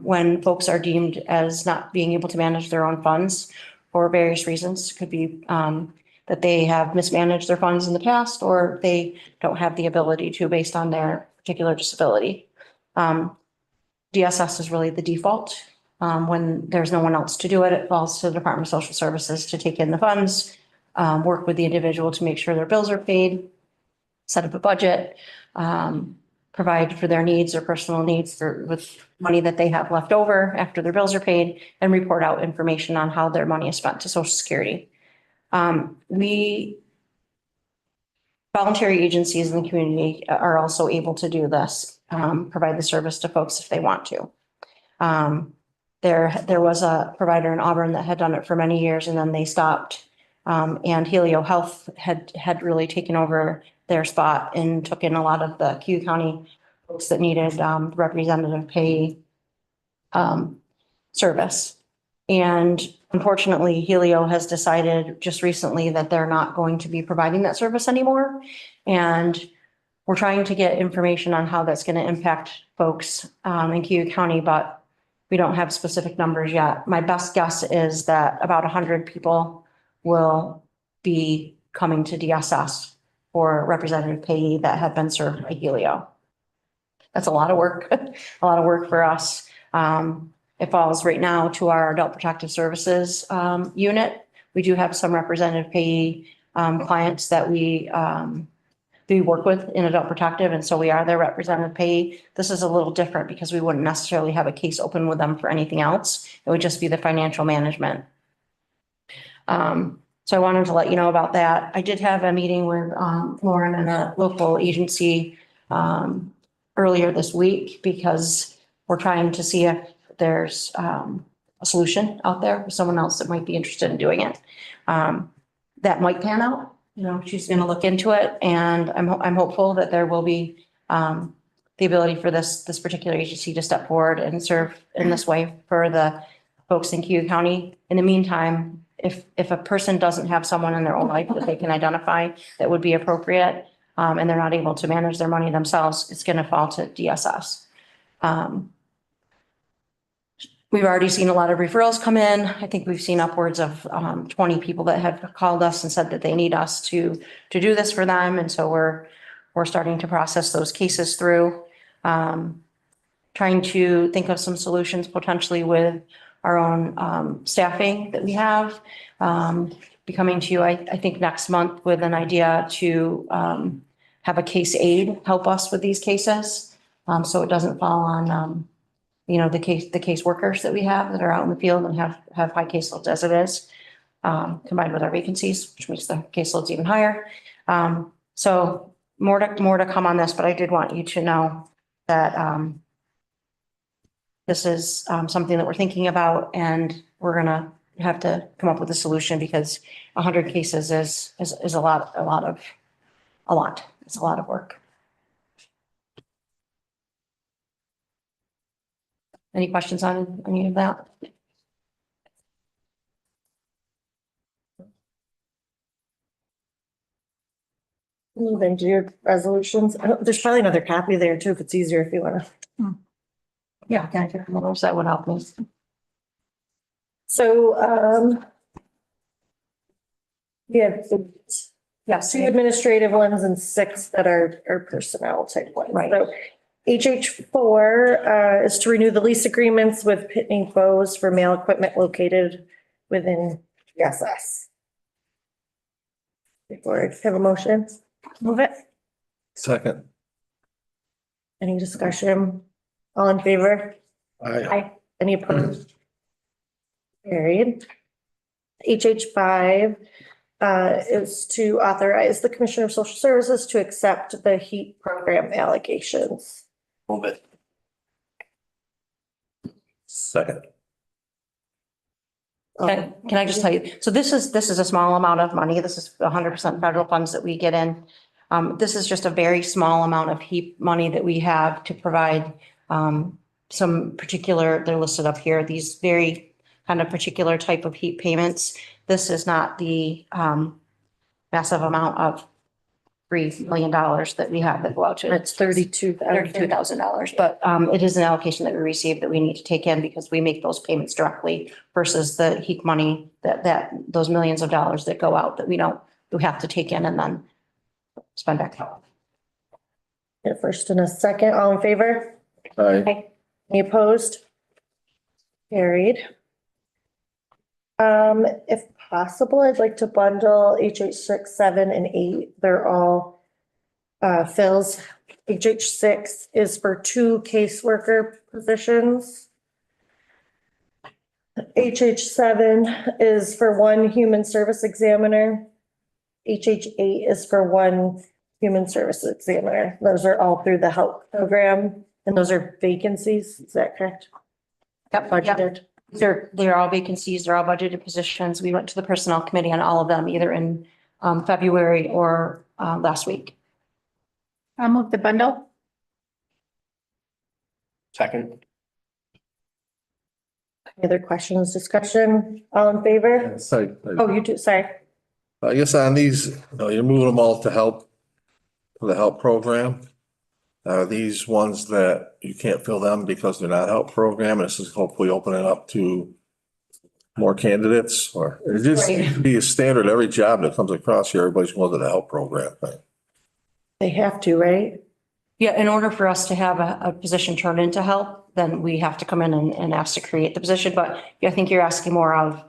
when folks are deemed as not being able to manage their own funds for various reasons. It could be that they have mismanaged their funds in the past, or they don't have the ability to based on their particular disability. DSS is really the default. When there's no one else to do it, it falls to the Department of Social Services to take in the funds, work with the individual to make sure their bills are paid, set up a budget, provide for their needs or personal needs with money that they have left over after their bills are paid, and report out information on how their money is spent to Social Security. Voluntary agencies in the community are also able to do this, provide the service to folks if they want to. There was a provider in Auburn that had done it for many years, and then they stopped. And Helio Health had really taken over their spot and took in a lot of the Cayuga County folks that needed representative pay service. And unfortunately, Helio has decided just recently that they're not going to be providing that service anymore. And we're trying to get information on how that's going to impact folks in Cayuga County, but we don't have specific numbers yet. My best guess is that about 100 people will be coming to DSS for representative payee that have been served by Helio. That's a lot of work, a lot of work for us. It falls right now to our Adult Protective Services unit. We do have some representative payee clients that we work with in Adult Protective, and so we are their representative payee. This is a little different because we wouldn't necessarily have a case open with them for anything else. It would just be the financial management. So I wanted to let you know about that. I did have a meeting with Lauren and a local agency earlier this week because we're trying to see if there's a solution out there for someone else that might be interested in doing it. That might pan out. She's going to look into it, and I'm hopeful that there will be the ability for this particular agency to step forward and serve in this way for the folks in Cayuga County. In the meantime, if a person doesn't have someone in their own life that they can identify that would be appropriate, and they're not able to manage their money themselves, it's going to fall to DSS. We've already seen a lot of referrals come in. I think we've seen upwards of 20 people that have called us and said that they need us to do this for them. And so we're starting to process those cases through, trying to think of some solutions potentially with our own staffing that we have. Be coming to you, I think, next month with an idea to have a case aide help us with these cases. So it doesn't fall on the case workers that we have that are out in the field and have high caseloads as it is, combined with our vacancies, which makes the caseloads even higher. So more to come on this, but I did want you to know that this is something that we're thinking about, and we're gonna have to come up with a solution because 100 cases is a lot. It's a lot of work. Any questions on any of that? Moving to your resolutions. There's probably another copy there too, if it's easier if you want to. Yeah, can I take them over? That would help me. So, we have two administrative ones and 6 that are personnel type ones. Right. So HH4 is to renew the lease agreements with Pitney Bowes for mail equipment located within DSS. Before I have a motion, Move it. Second. Any discussion? All in favor? Aye. Any opposed? Carried. HH5 is to authorize the Commissioner of Social Services to accept the HEAP program allegations. Move it. Second. Can I just tell you, so this is a small amount of money. This is 100% federal funds that we get in. This is just a very small amount of HEAP money that we have to provide some particular, they're listed up here, these very kind of particular type of HEAP payments. This is not the massive amount of $3 million that we have that go out to. It's $32,000, but it is an allocation that we receive that we need to take in because we make those payments directly versus the HEAP money that those millions of dollars that go out that we have to take in and then spend back out. Yeah, first and a second, all in favor? Aye. Any opposed? Carried. If possible, I'd like to bundle HH6, 7, and 8. They're all fills. HH6 is for 2 caseworker positions. HH7 is for 1 human service examiner. HH8 is for 1 human service examiner. Those are all through the HELP program, and those are vacancies. Is that correct? Yep, Budgeted. They're all vacancies, they're all budgeted positions. We went to the personnel committee on all of them, either in February or last week. I'll move the bundle. Second. Any other questions, discussion? All in favor? Sorry. Oh, you do, sorry. I guess on these, you're moving them all to the help program. Are these ones that you can't fill them because they're not help program? And this is hopefully opening up to more candidates, or it just seems to be a standard, every job that comes across here, everybody's going to the help program thing. They have to, right? Yeah, in order for us to have a position turned into help, then we have to come in and ask to create the position. But I think you're asking more of,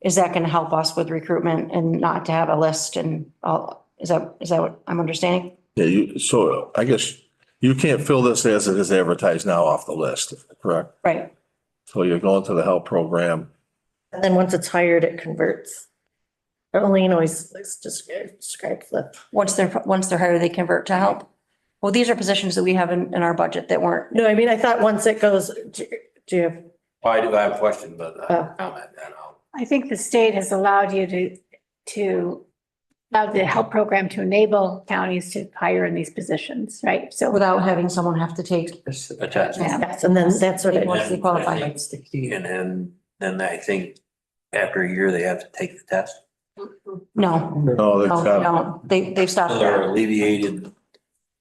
is that going to help us with recruitment and not to have a list and all? Is that what I'm understanding? Yeah, so I guess you can't fill this as it is advertised now off the list, correct? Right. So you're going to the help program. And then once it's hired, it converts. Elaine always describes that. Once they're hired, they convert to help. Well, these are positions that we have in our budget that weren't. No, I mean, I thought once it goes, do you have? I do have a question, but comment that out. I think the state has allowed you to allow the help program to enable counties to hire in these positions, right? So Without having someone have to take. A test. Yes, and then that's what it Once they qualify. And then I think after a year, they have to take the test. No, No, no, that's no, they've stopped So they're that. alleviated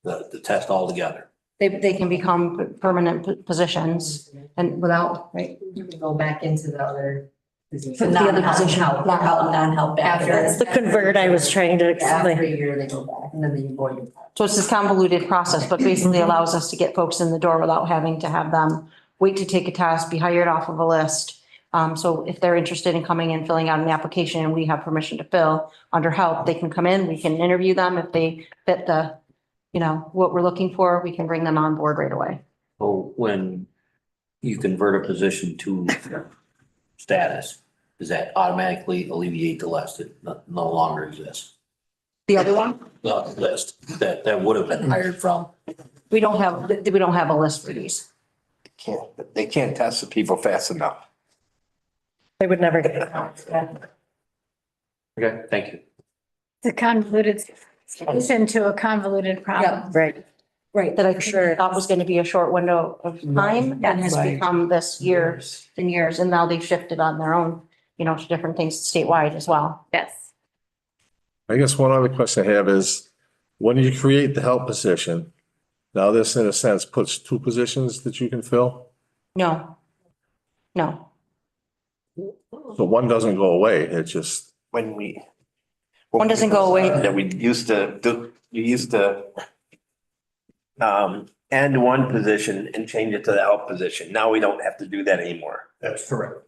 the test altogether. They can become permanent positions and without, right? You can go back into the other position. The other position, Non-help, not help. non-help after. That's the convert I was trying to After a explain. year, they go back and then you go in. So it's this convoluted process, but basically allows us to get folks in the door without having to have them wait to take a test, be hired off of a list. So if they're interested in coming in, filling out an application and we have permission to fill under help, they can come in, we can interview them. If they fit the, what we're looking for, we can bring them on board right away. So when you convert a position to status, does that automatically alleviate the list that no longer exists? The other one, The list that would have been hired from. we don't have a list for these. They can't test the people fast enough. They would never get it. Okay, thank you. the convoluted solution to a convoluted problem. Right. Right, that I thought was going to be a short window of time and has become this years and years, and now they've shifted on their own, to different things statewide as well. Yes. I guess one other question I have is, when you create the help position, now this in a sense puts 2 positions that you can fill? No. So one doesn't go away, it just, One doesn't go away. That we used to do, you used to end one position and change it to the help position. Now we don't have to do that anymore. That's correct.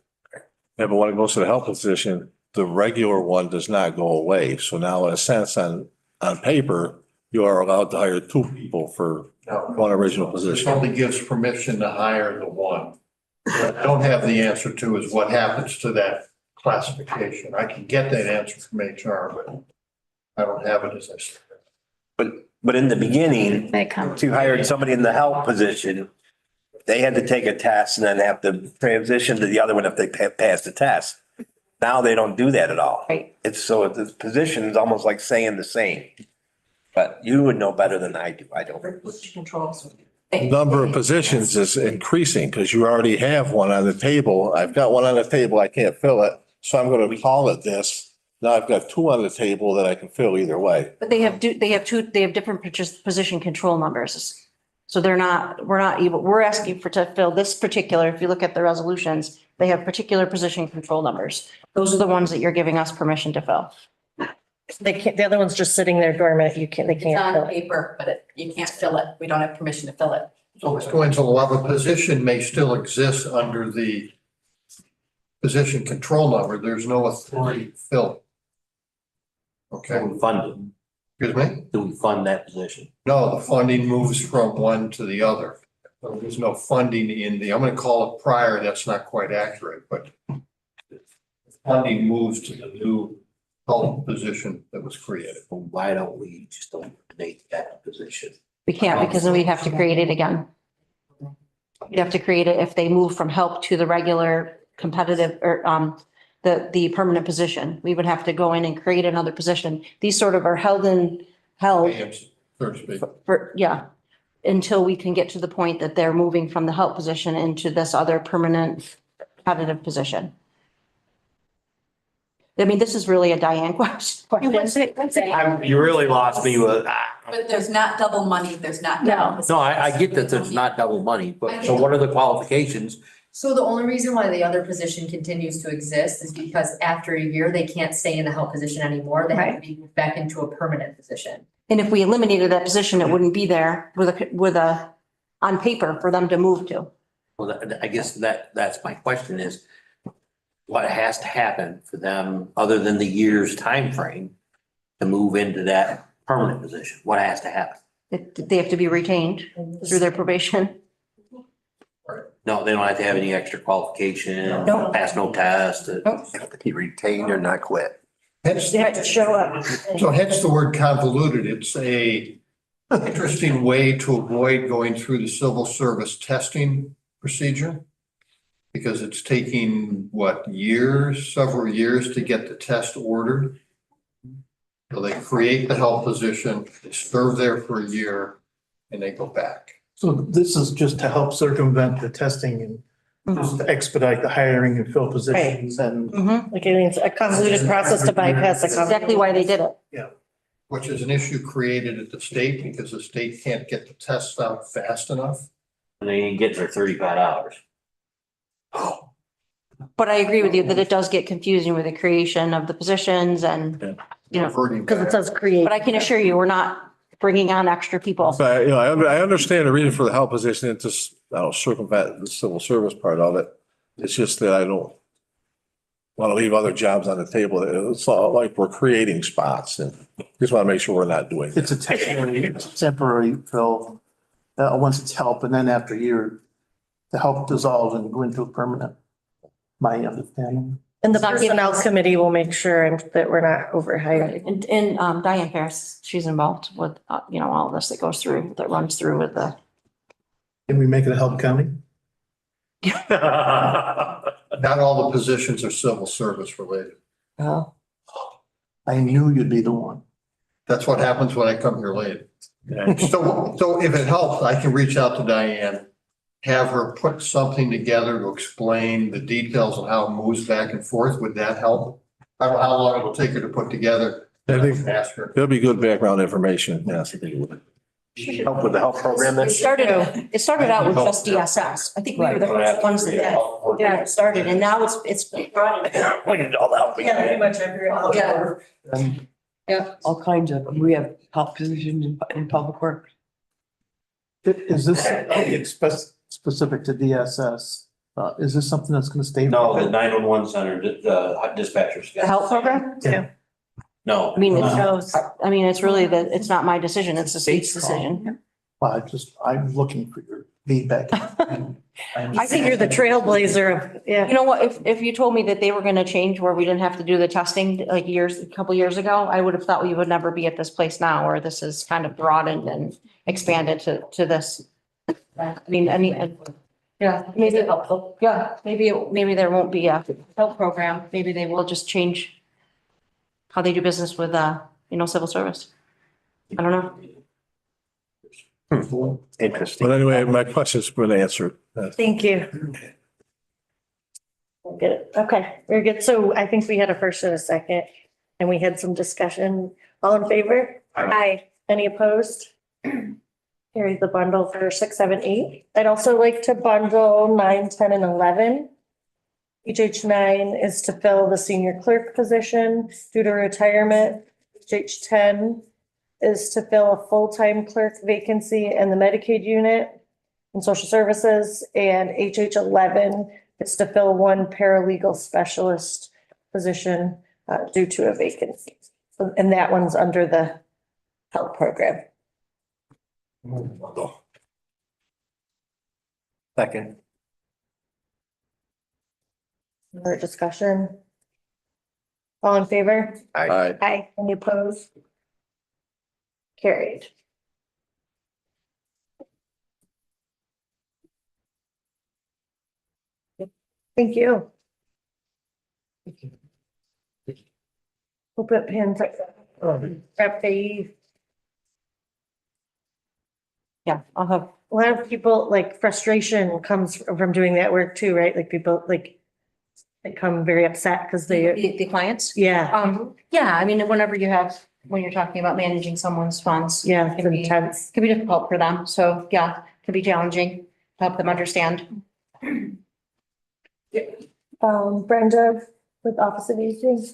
yeah, but when it goes to the help position, the regular one does not go away. So now in a sense on paper, you are allowed to hire two people for one original position. Only gives permission to hire the one. What I don't have the answer to is what happens to that classification. I can get that answer from HR, but I don't have it as I said. But in the beginning, They come. to hire somebody in the help position, they had to take a test and then have to transition to the other one if they pass the test. Now they don't do that at all. Right. It's so the position is almost like saying the same. But you would know better than I do. I don't. Controls. The number of positions is increasing because you already have one on the table. I've got one on the table. I can't fill it. So I'm going to call it this. Now I've got two on the table that I can fill either way. But they have different position control numbers. So we're not able, we're asking to fill this particular, if you look at the resolutions, they have particular position control numbers. Those are the ones that you're giving us permission to fill. They can't, the other one's just sitting there dormant. They It's can't on fill it. paper, but you can't fill it. We don't have permission to fill it. So Mr. Wenzel, while the position may still exist under the position control number, there's no authority to fill it. Okay, Do we fund it? excuse me? Do we fund that position? No, the funding moves from one to the other. So there's no funding in the, I'm gonna call it prior, that's not quite accurate, but funding moves to the new health position that was created. Well, why don't we just eliminate that position? We can't because then we'd have to create it again. You'd have to create it if they move from help to the regular competitive or the permanent position. We would have to go in and create another position. These sort of are held So to speak. for, yeah, until we can get to the point that they're moving from the help position into this other permanent competitive position. I mean, this is really a Diane question. You really lost me with, But there's not double money. There's not. No. no, I get that there's not double money, but so what are the qualifications? So the only reason why the other position continues to exist is because after a year, they can't stay in the help position anymore. They have to be moved back into a permanent position. And if we eliminated that position, it wouldn't be there with a, on paper for them to move to. Well, I guess that's my question is, what has to happen for them, other than the year's time frame, to move into that permanent position? What has to happen? They have to be retained through their probation. No, they don't have to have any extra qualification, No. pass no test. Have to be retained or not quit. Hence, They have to show up. so hence the word convoluted. It's a interesting way to avoid going through the civil service testing procedure. Because it's taking, what, years, several years to get the test ordered. So they create the health position, they serve there for a year, and they go back. So this is just to help circumvent the testing and just to expedite the hiring and fill positions and. Like it's a convoluted process to bypass the. That's exactly why they did it. Which is an issue created at the state because the state can't get the tests out fast enough. And they ain't getting their $35. But I agree with you that it does get confusing with the creation of the positions and, you know, Because it says create. but I can assure you, we're not bringing on extra people. But, you know, I understand the reason for the help position. It's just, I don't circumvent the civil service part of it. It's just that I don't want to leave other jobs on the table. It's not like we're creating spots and just want to make sure we're not doing that. It's a temporary fill, once it's help, and then after a year, the help dissolves and go into a permanent, my understanding. And the personnel committee will make sure that we're not overhiring. And Diane Harris, she's involved with, you know, all of this that goes through, that runs through with the. Can we make it a help county? Not all the positions are civil service related. Oh. I knew you'd be the one. That's what happens when I come here late. So if it helps, I can reach out to Diane, have her put something together to explain the details of how it moves back and forth. Would that help? I don't know how long it'll take her to put together. I think Ask her. it'll be good background information. Yes. Help with the health program then? It started out with just DSS. I think we were the first ones that did. Yeah, it started and now it's brought in. We need all the help we Yeah, pretty can. much every. Yeah. All kinds of, we have top positions in public works. Is this specific to DSS? Is this something that's gonna stay? No, the 911 center, the dispatchers. The health program? Yeah. No. I mean, it's really it's not my decision, it's the state's decision. I'm looking for your feedback. I think you're the trailblazer of, yeah. You know what, if you told me that they were gonna change where we didn't have to do the testing like a couple years ago, I would have thought we would never be at this place now where this is kind of broadened and expanded to this. I mean, yeah, maybe helpful. Yeah, maybe there won't be a help program. Maybe they will just change how they do business with, civil service. I don't know. Interesting. But anyway, my question's been answered. Thank you. Get it. Okay, very good. So I think we had a first and a second, and we had some discussion. All in favor? Aye. Any opposed? Carry the bundle for 6, 7, 8. I'd also like to bundle 9, 10, and 11. HH9 is to fill the senior clerk position due to retirement. HH10 is to fill a full-time clerk vacancy in the Medicaid unit and social services. And HH11 is to fill one paralegal specialist position due to a vacancy. And that one's under the health program. Second. More discussion? All in favor? Aye. Aye. Any opposed? Carried. Thank you. Hope it pans out. Yeah, I'll have. A lot of people, like, frustration comes from doing that work too, right? Like people they come very upset because The clients? yeah, Yeah, I mean, when you're talking about managing someone's funds. yeah, It can be intense. can be difficult for them. So yeah, it can be challenging to help them understand. Brenda with Office of Aging.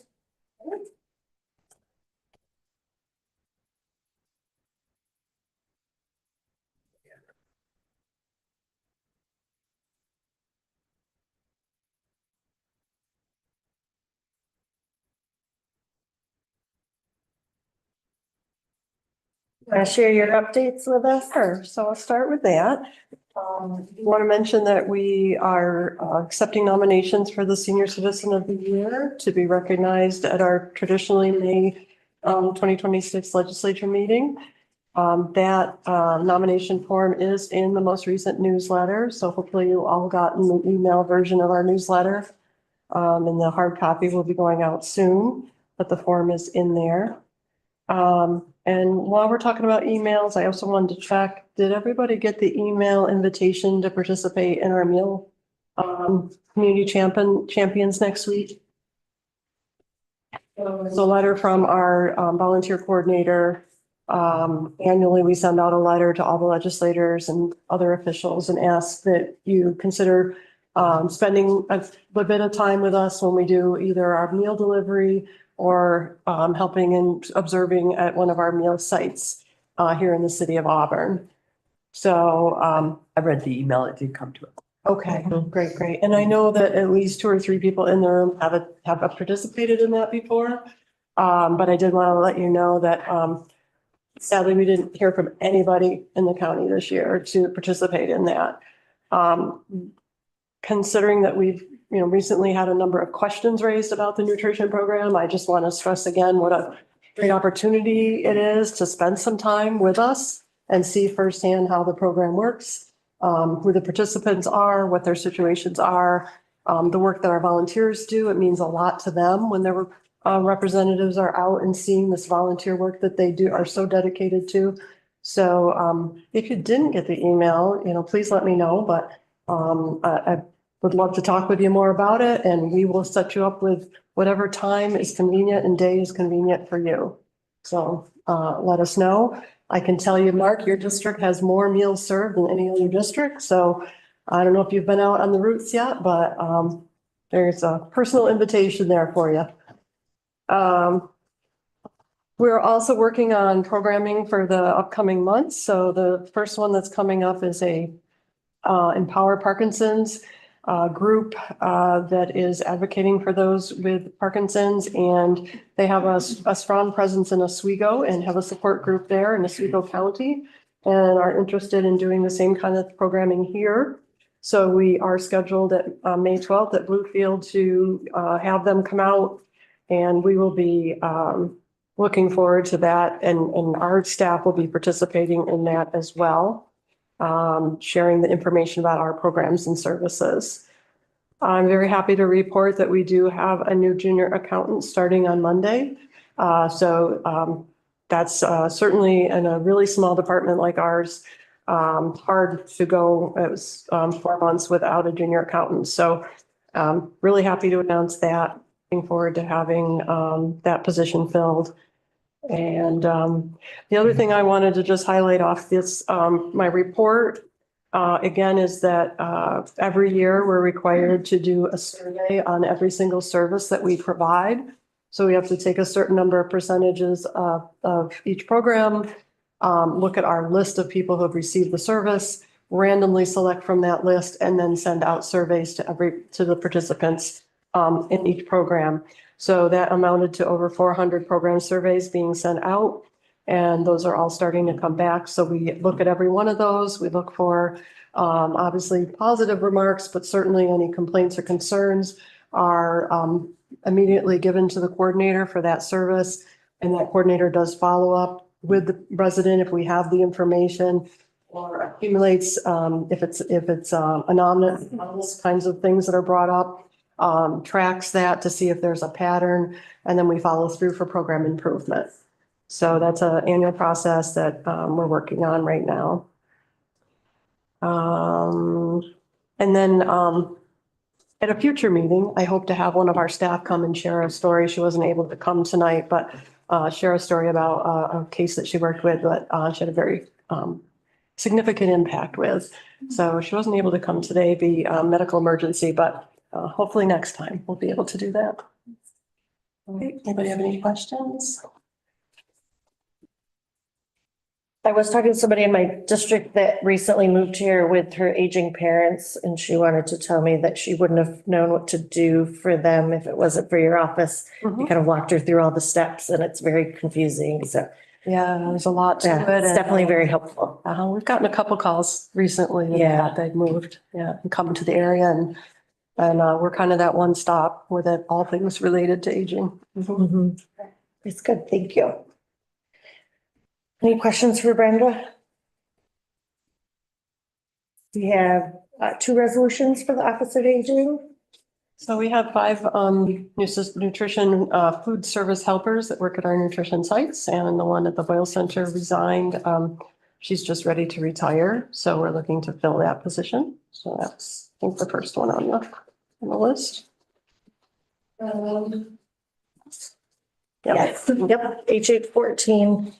Want to share your updates with us? Sure. So I'll start with that. I want to mention that we are accepting nominations for the Senior Citizen of the Year to be recognized at our traditionally May 2026 legislature meeting. That nomination form is in the most recent newsletter. So hopefully you all gotten the email version of our newsletter. And the hard copy will be going out soon, but the form is in there. And while we're talking about emails, I also wanted to check, did everybody get the email invitation to participate in our meal community champions next week? It's a letter from our volunteer coordinator. Annually, we send out a letter to all the legislators and other officials and ask that you consider spending a bit of time with us when we do either our meal delivery or helping and observing at one of our meal sites here in the city of Auburn. So I read the email, it did come to it. Okay, Mm-hmm. great. And I know that at least 2 or 3 people in the room have participated in that before. But I did want to let you know that sadly, we didn't hear from anybody in the county this year to participate in that. Considering that we've recently had a number of questions raised about the nutrition program, I just want to stress again what a great opportunity it is to spend some time with us and see firsthand how the program works, who the participants are, what their situations are, the work that our volunteers do. It means a lot to them when their representatives are out and seeing this volunteer work that they do, are so dedicated to. So if you didn't get the email, please let me know, but I would love to talk with you more about it, and we will set you up with whatever time is convenient and day is convenient for you. So let us know. I can tell you, Mark, your district has more meals served than any other district. So I don't know if you've been out on the routes yet, but there's a personal invitation there for you. We're also working on programming for the upcoming months. So the first one that's coming up is a Empower Parkinson's. group that is advocating for those with Parkinson's, and they have a strong presence in Oswego and have a support group there in Oswego County and are interested in doing the same kind of programming here. So we are scheduled at May 12th at Bluefield to have them come out, and we will be looking forward to that. And our staff will be participating in that as well, sharing the information about our programs and services. I'm very happy to report that we do have a new junior accountant starting on Monday. That's certainly in a really small department like ours, hard to go. It was 4 months without a junior accountant. So really happy to announce that. Looking forward to having that position filled. And the other thing I wanted to just highlight off this, my report, again, is that every year we're required to do a survey on every single service that we provide. So we have to take a certain number of percentages of each program, look at our list of people who have received the service, randomly select from that list, and then send out surveys to the participants in each program. So that amounted to over 400 program surveys being sent out, and those are all starting to come back. So we look at every one of those. We look for obviously positive remarks, but certainly any complaints or concerns are immediately given to the coordinator for that service. And that coordinator does follow up with the resident if we have the information, or accumulates if it's anonymous kinds of things that are brought up, tracks that to see if there's a pattern, and then we follow through for program improvement. So that's an annual process that we're working on right now. And then at a future meeting, I hope to have one of our staff come and share a story. She wasn't able to come tonight, but share a story about a case that she worked with that she had a very significant impact with. So she wasn't able to come today, be a medical emergency, but hopefully next time we'll be able to do that. Okay, anybody have any questions? I was talking to somebody in my district that recently moved here with her aging parents, and she wanted to tell me that she wouldn't have known what to do for them if it wasn't for your office. You kind of walked her through all the steps, and it's very confusing. So yeah, there's a lot to it. It's definitely very helpful. We've gotten a couple calls recently. Yeah. They've moved, and come to the area, and we're kind of that one stop with it, all things related to aging. It's good. Thank you. Any questions for Brenda? We have 2 resolutions for the Office of Aging. So we have 5 nutrition food service helpers that work at our nutrition sites, and the one at the Boyle Center resigned. She's just ready to retire, so we're looking to fill that position. So that's, I think, the first one on the list. Yes. Yep. H814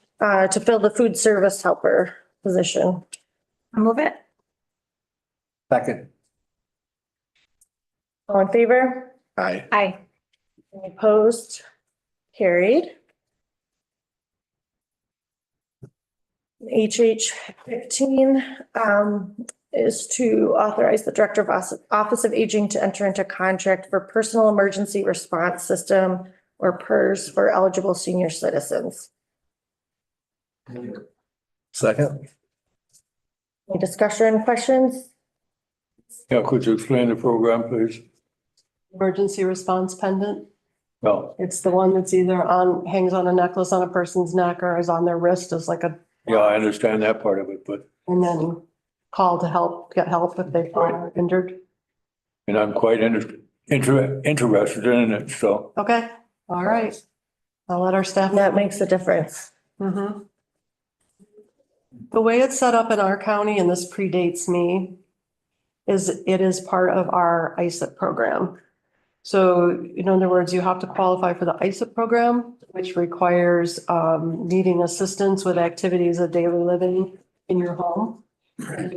to fill the food service helper position. I'll move it. Second. All in favor? Aye. Aye. Any opposed? Carried. HH15 is to authorize the Director of Office of Aging to enter into contract for personal emergency response system, or PERS, for eligible senior citizens. Second. Any discussion, questions? Yeah, could you explain the program, please? Emergency response pendant. No. It's the one that's either hangs on a necklace on a person's neck or is on their wrist as like a. Yeah, I understand that part of it, but. And then call to get help if they are injured. And I'm quite interested in it, so. Okay, all right. I'll let our staff. That makes a difference. The way it's set up in our county, and this predates me, is it is part of our ISIP program. So in other words, you have to qualify for the ISIP program, which requires needing assistance with activities of daily living in your home.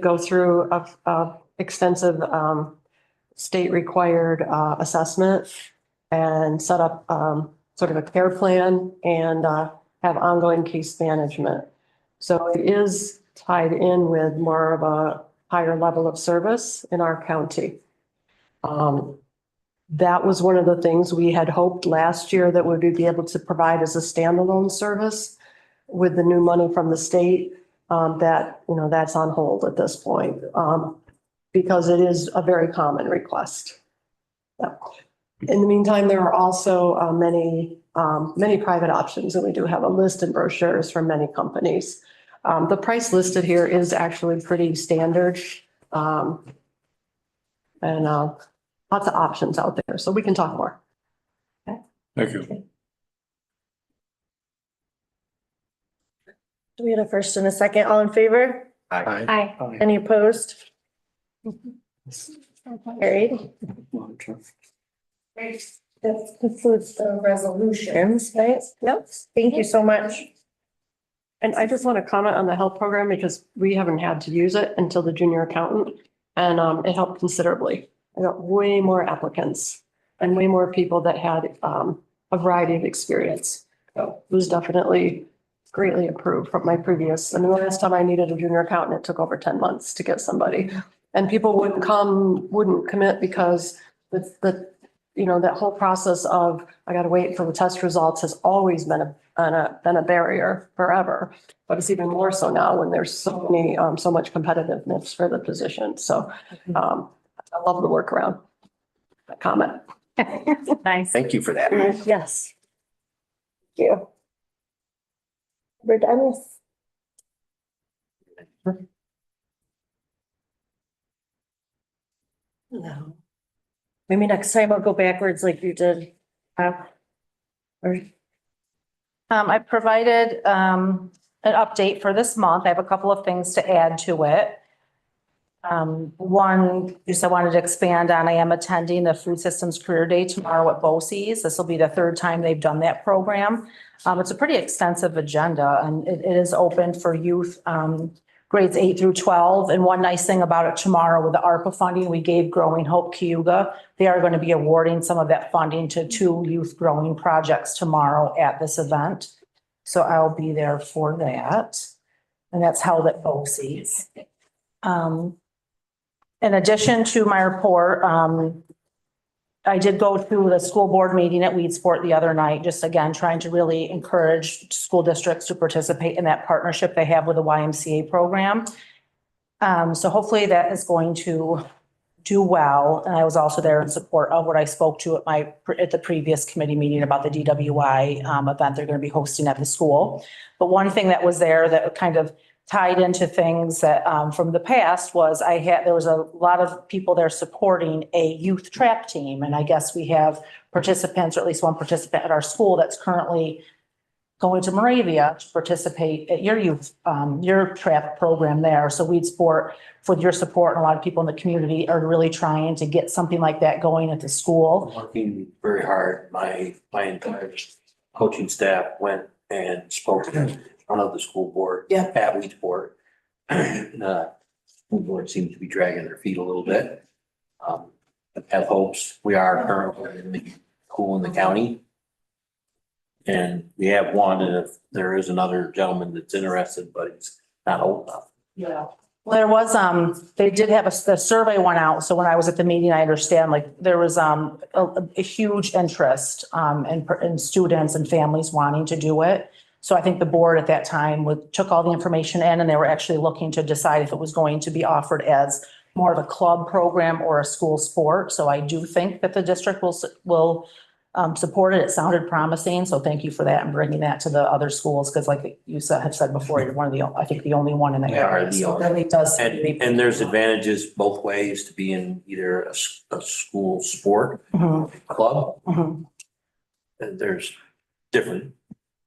Go through a extensive state required assessment and set up sort of a care plan and have ongoing case management. So it is tied in with more of a higher level of service in our county. That was one of the things we had hoped last year that we would be able to provide as a standalone service with the new money from the state. That, you know, that's on hold at this point, because it is a very common request. Yeah. In the meantime, there are also many private options, and we do have a list and brochures from many companies. The price listed here is actually pretty standard. And lots of options out there, so we can talk more. Thank you. Do we have a first and a second? All in favor? Aye. Any opposed? Carried. That concludes the resolutions, right? Yep. Thank you so much. And I just want to comment on the help program because we haven't had to use it until the junior accountant. And it helped considerably. I got way more applicants and way more people that had a variety of experience. So it was definitely greatly improved from my previous. I mean, the last time I needed a junior accountant, it took over 10 months to get somebody. And people wouldn't commit because you know, that whole process of I got to wait for the test results has always been a barrier forever. But it's even more so now when there's so much competitiveness for the position. So I love the workaround. That comment. Nice. Thank you for that. Yes. Thank you. We're done with. No. Maybe next time I'll go backwards like you did. I provided an update for this month. I have a couple of things to add to it. One, just I wanted to expand on, I am attending the Food Systems Career Day tomorrow at BOCES. This will be the third time they've done that program. It's a pretty extensive agenda and it is open for youth, grades 8 through 12. And one nice thing about it tomorrow with the ARPA funding, we gave Growing Hope Cayuga. They are going to be awarding some of that funding to 2 youth growing projects tomorrow at this event. So I'll be there for that. And that's held at BOCES. In addition to my report, I did go through the school board meeting at Weedsport the other night, just again, trying to really encourage school districts to participate in that partnership they have with the YMCA program. So hopefully that is going to do well. And I was also there in support of what I spoke to at the previous committee meeting about the DWI event they're going to be hosting at the school. But one thing that was there that kind of tied into things that from the past was there was a lot of people there supporting a youth track team. And I guess we have participants, or at least one participant at our school that's currently going to Moravia to participate at your youth, your track program there. So Weedsport, with your support and a lot of people in the community are really trying to get something like that going at the school. Working very hard. My entire coaching staff went and spoke in front of the school board at Weedsport. The school board seems to be dragging their feet a little bit. Have hopes. We are currently in the school in the county. And we have one, and if there is another gentleman that's interested, but he's not old enough. Yeah. Well, there was, they did have the survey went out. So when I was at the meeting, I understand like there was a huge interest in students and families wanting to do it. So I think the board at that time took all the information in and they were actually looking to decide if it was going to be offered as more of a club program or a school sport. So I do think that the district will support it. It sounded promising. So thank you for that and bringing that to the other schools. Because like you have said before, you're one of the, I think the only one in the area. So that really does. And there's advantages both ways to be in either a school sport club. And there's different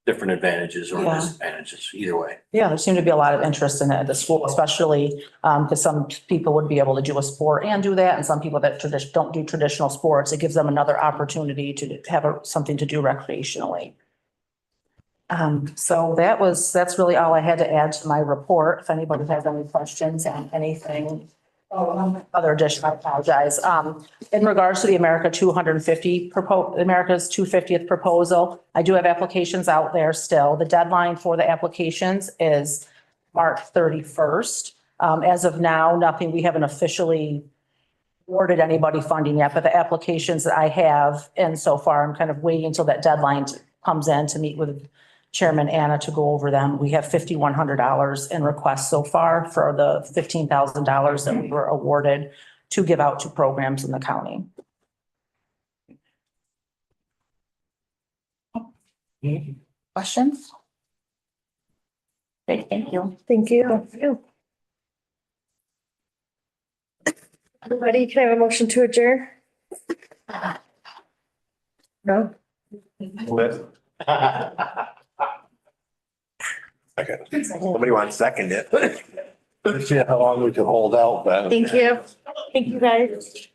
advantages or disadvantages either way. Yeah, there seemed to be a lot of interest in it at the school, especially because some people would be able to do a sport and do that. And some people that don't do traditional sports, it gives them another opportunity to have something to do recreationally. So that's really all I had to add to my report. If anybody has any questions on anything. Other addition, I apologize. In regards to the America's 250th proposal, I do have applications out there still. The deadline for the applications is March 31st. As of now, we haven't officially awarded anybody funding yet, but the applications that I have, and so far I'm kind of waiting until that deadline comes in to meet with Chairman Anna to go over them. We have $5,100 in requests so far for the $15,000 that we were awarded to give out to programs in the county. Questions? Great, thank you. Thank you. Everybody, can I have a motion to adjourn? No? Okay. Somebody wants to second it. Let's see how long we can hold out, Ben. Thank you. Thank you, guys.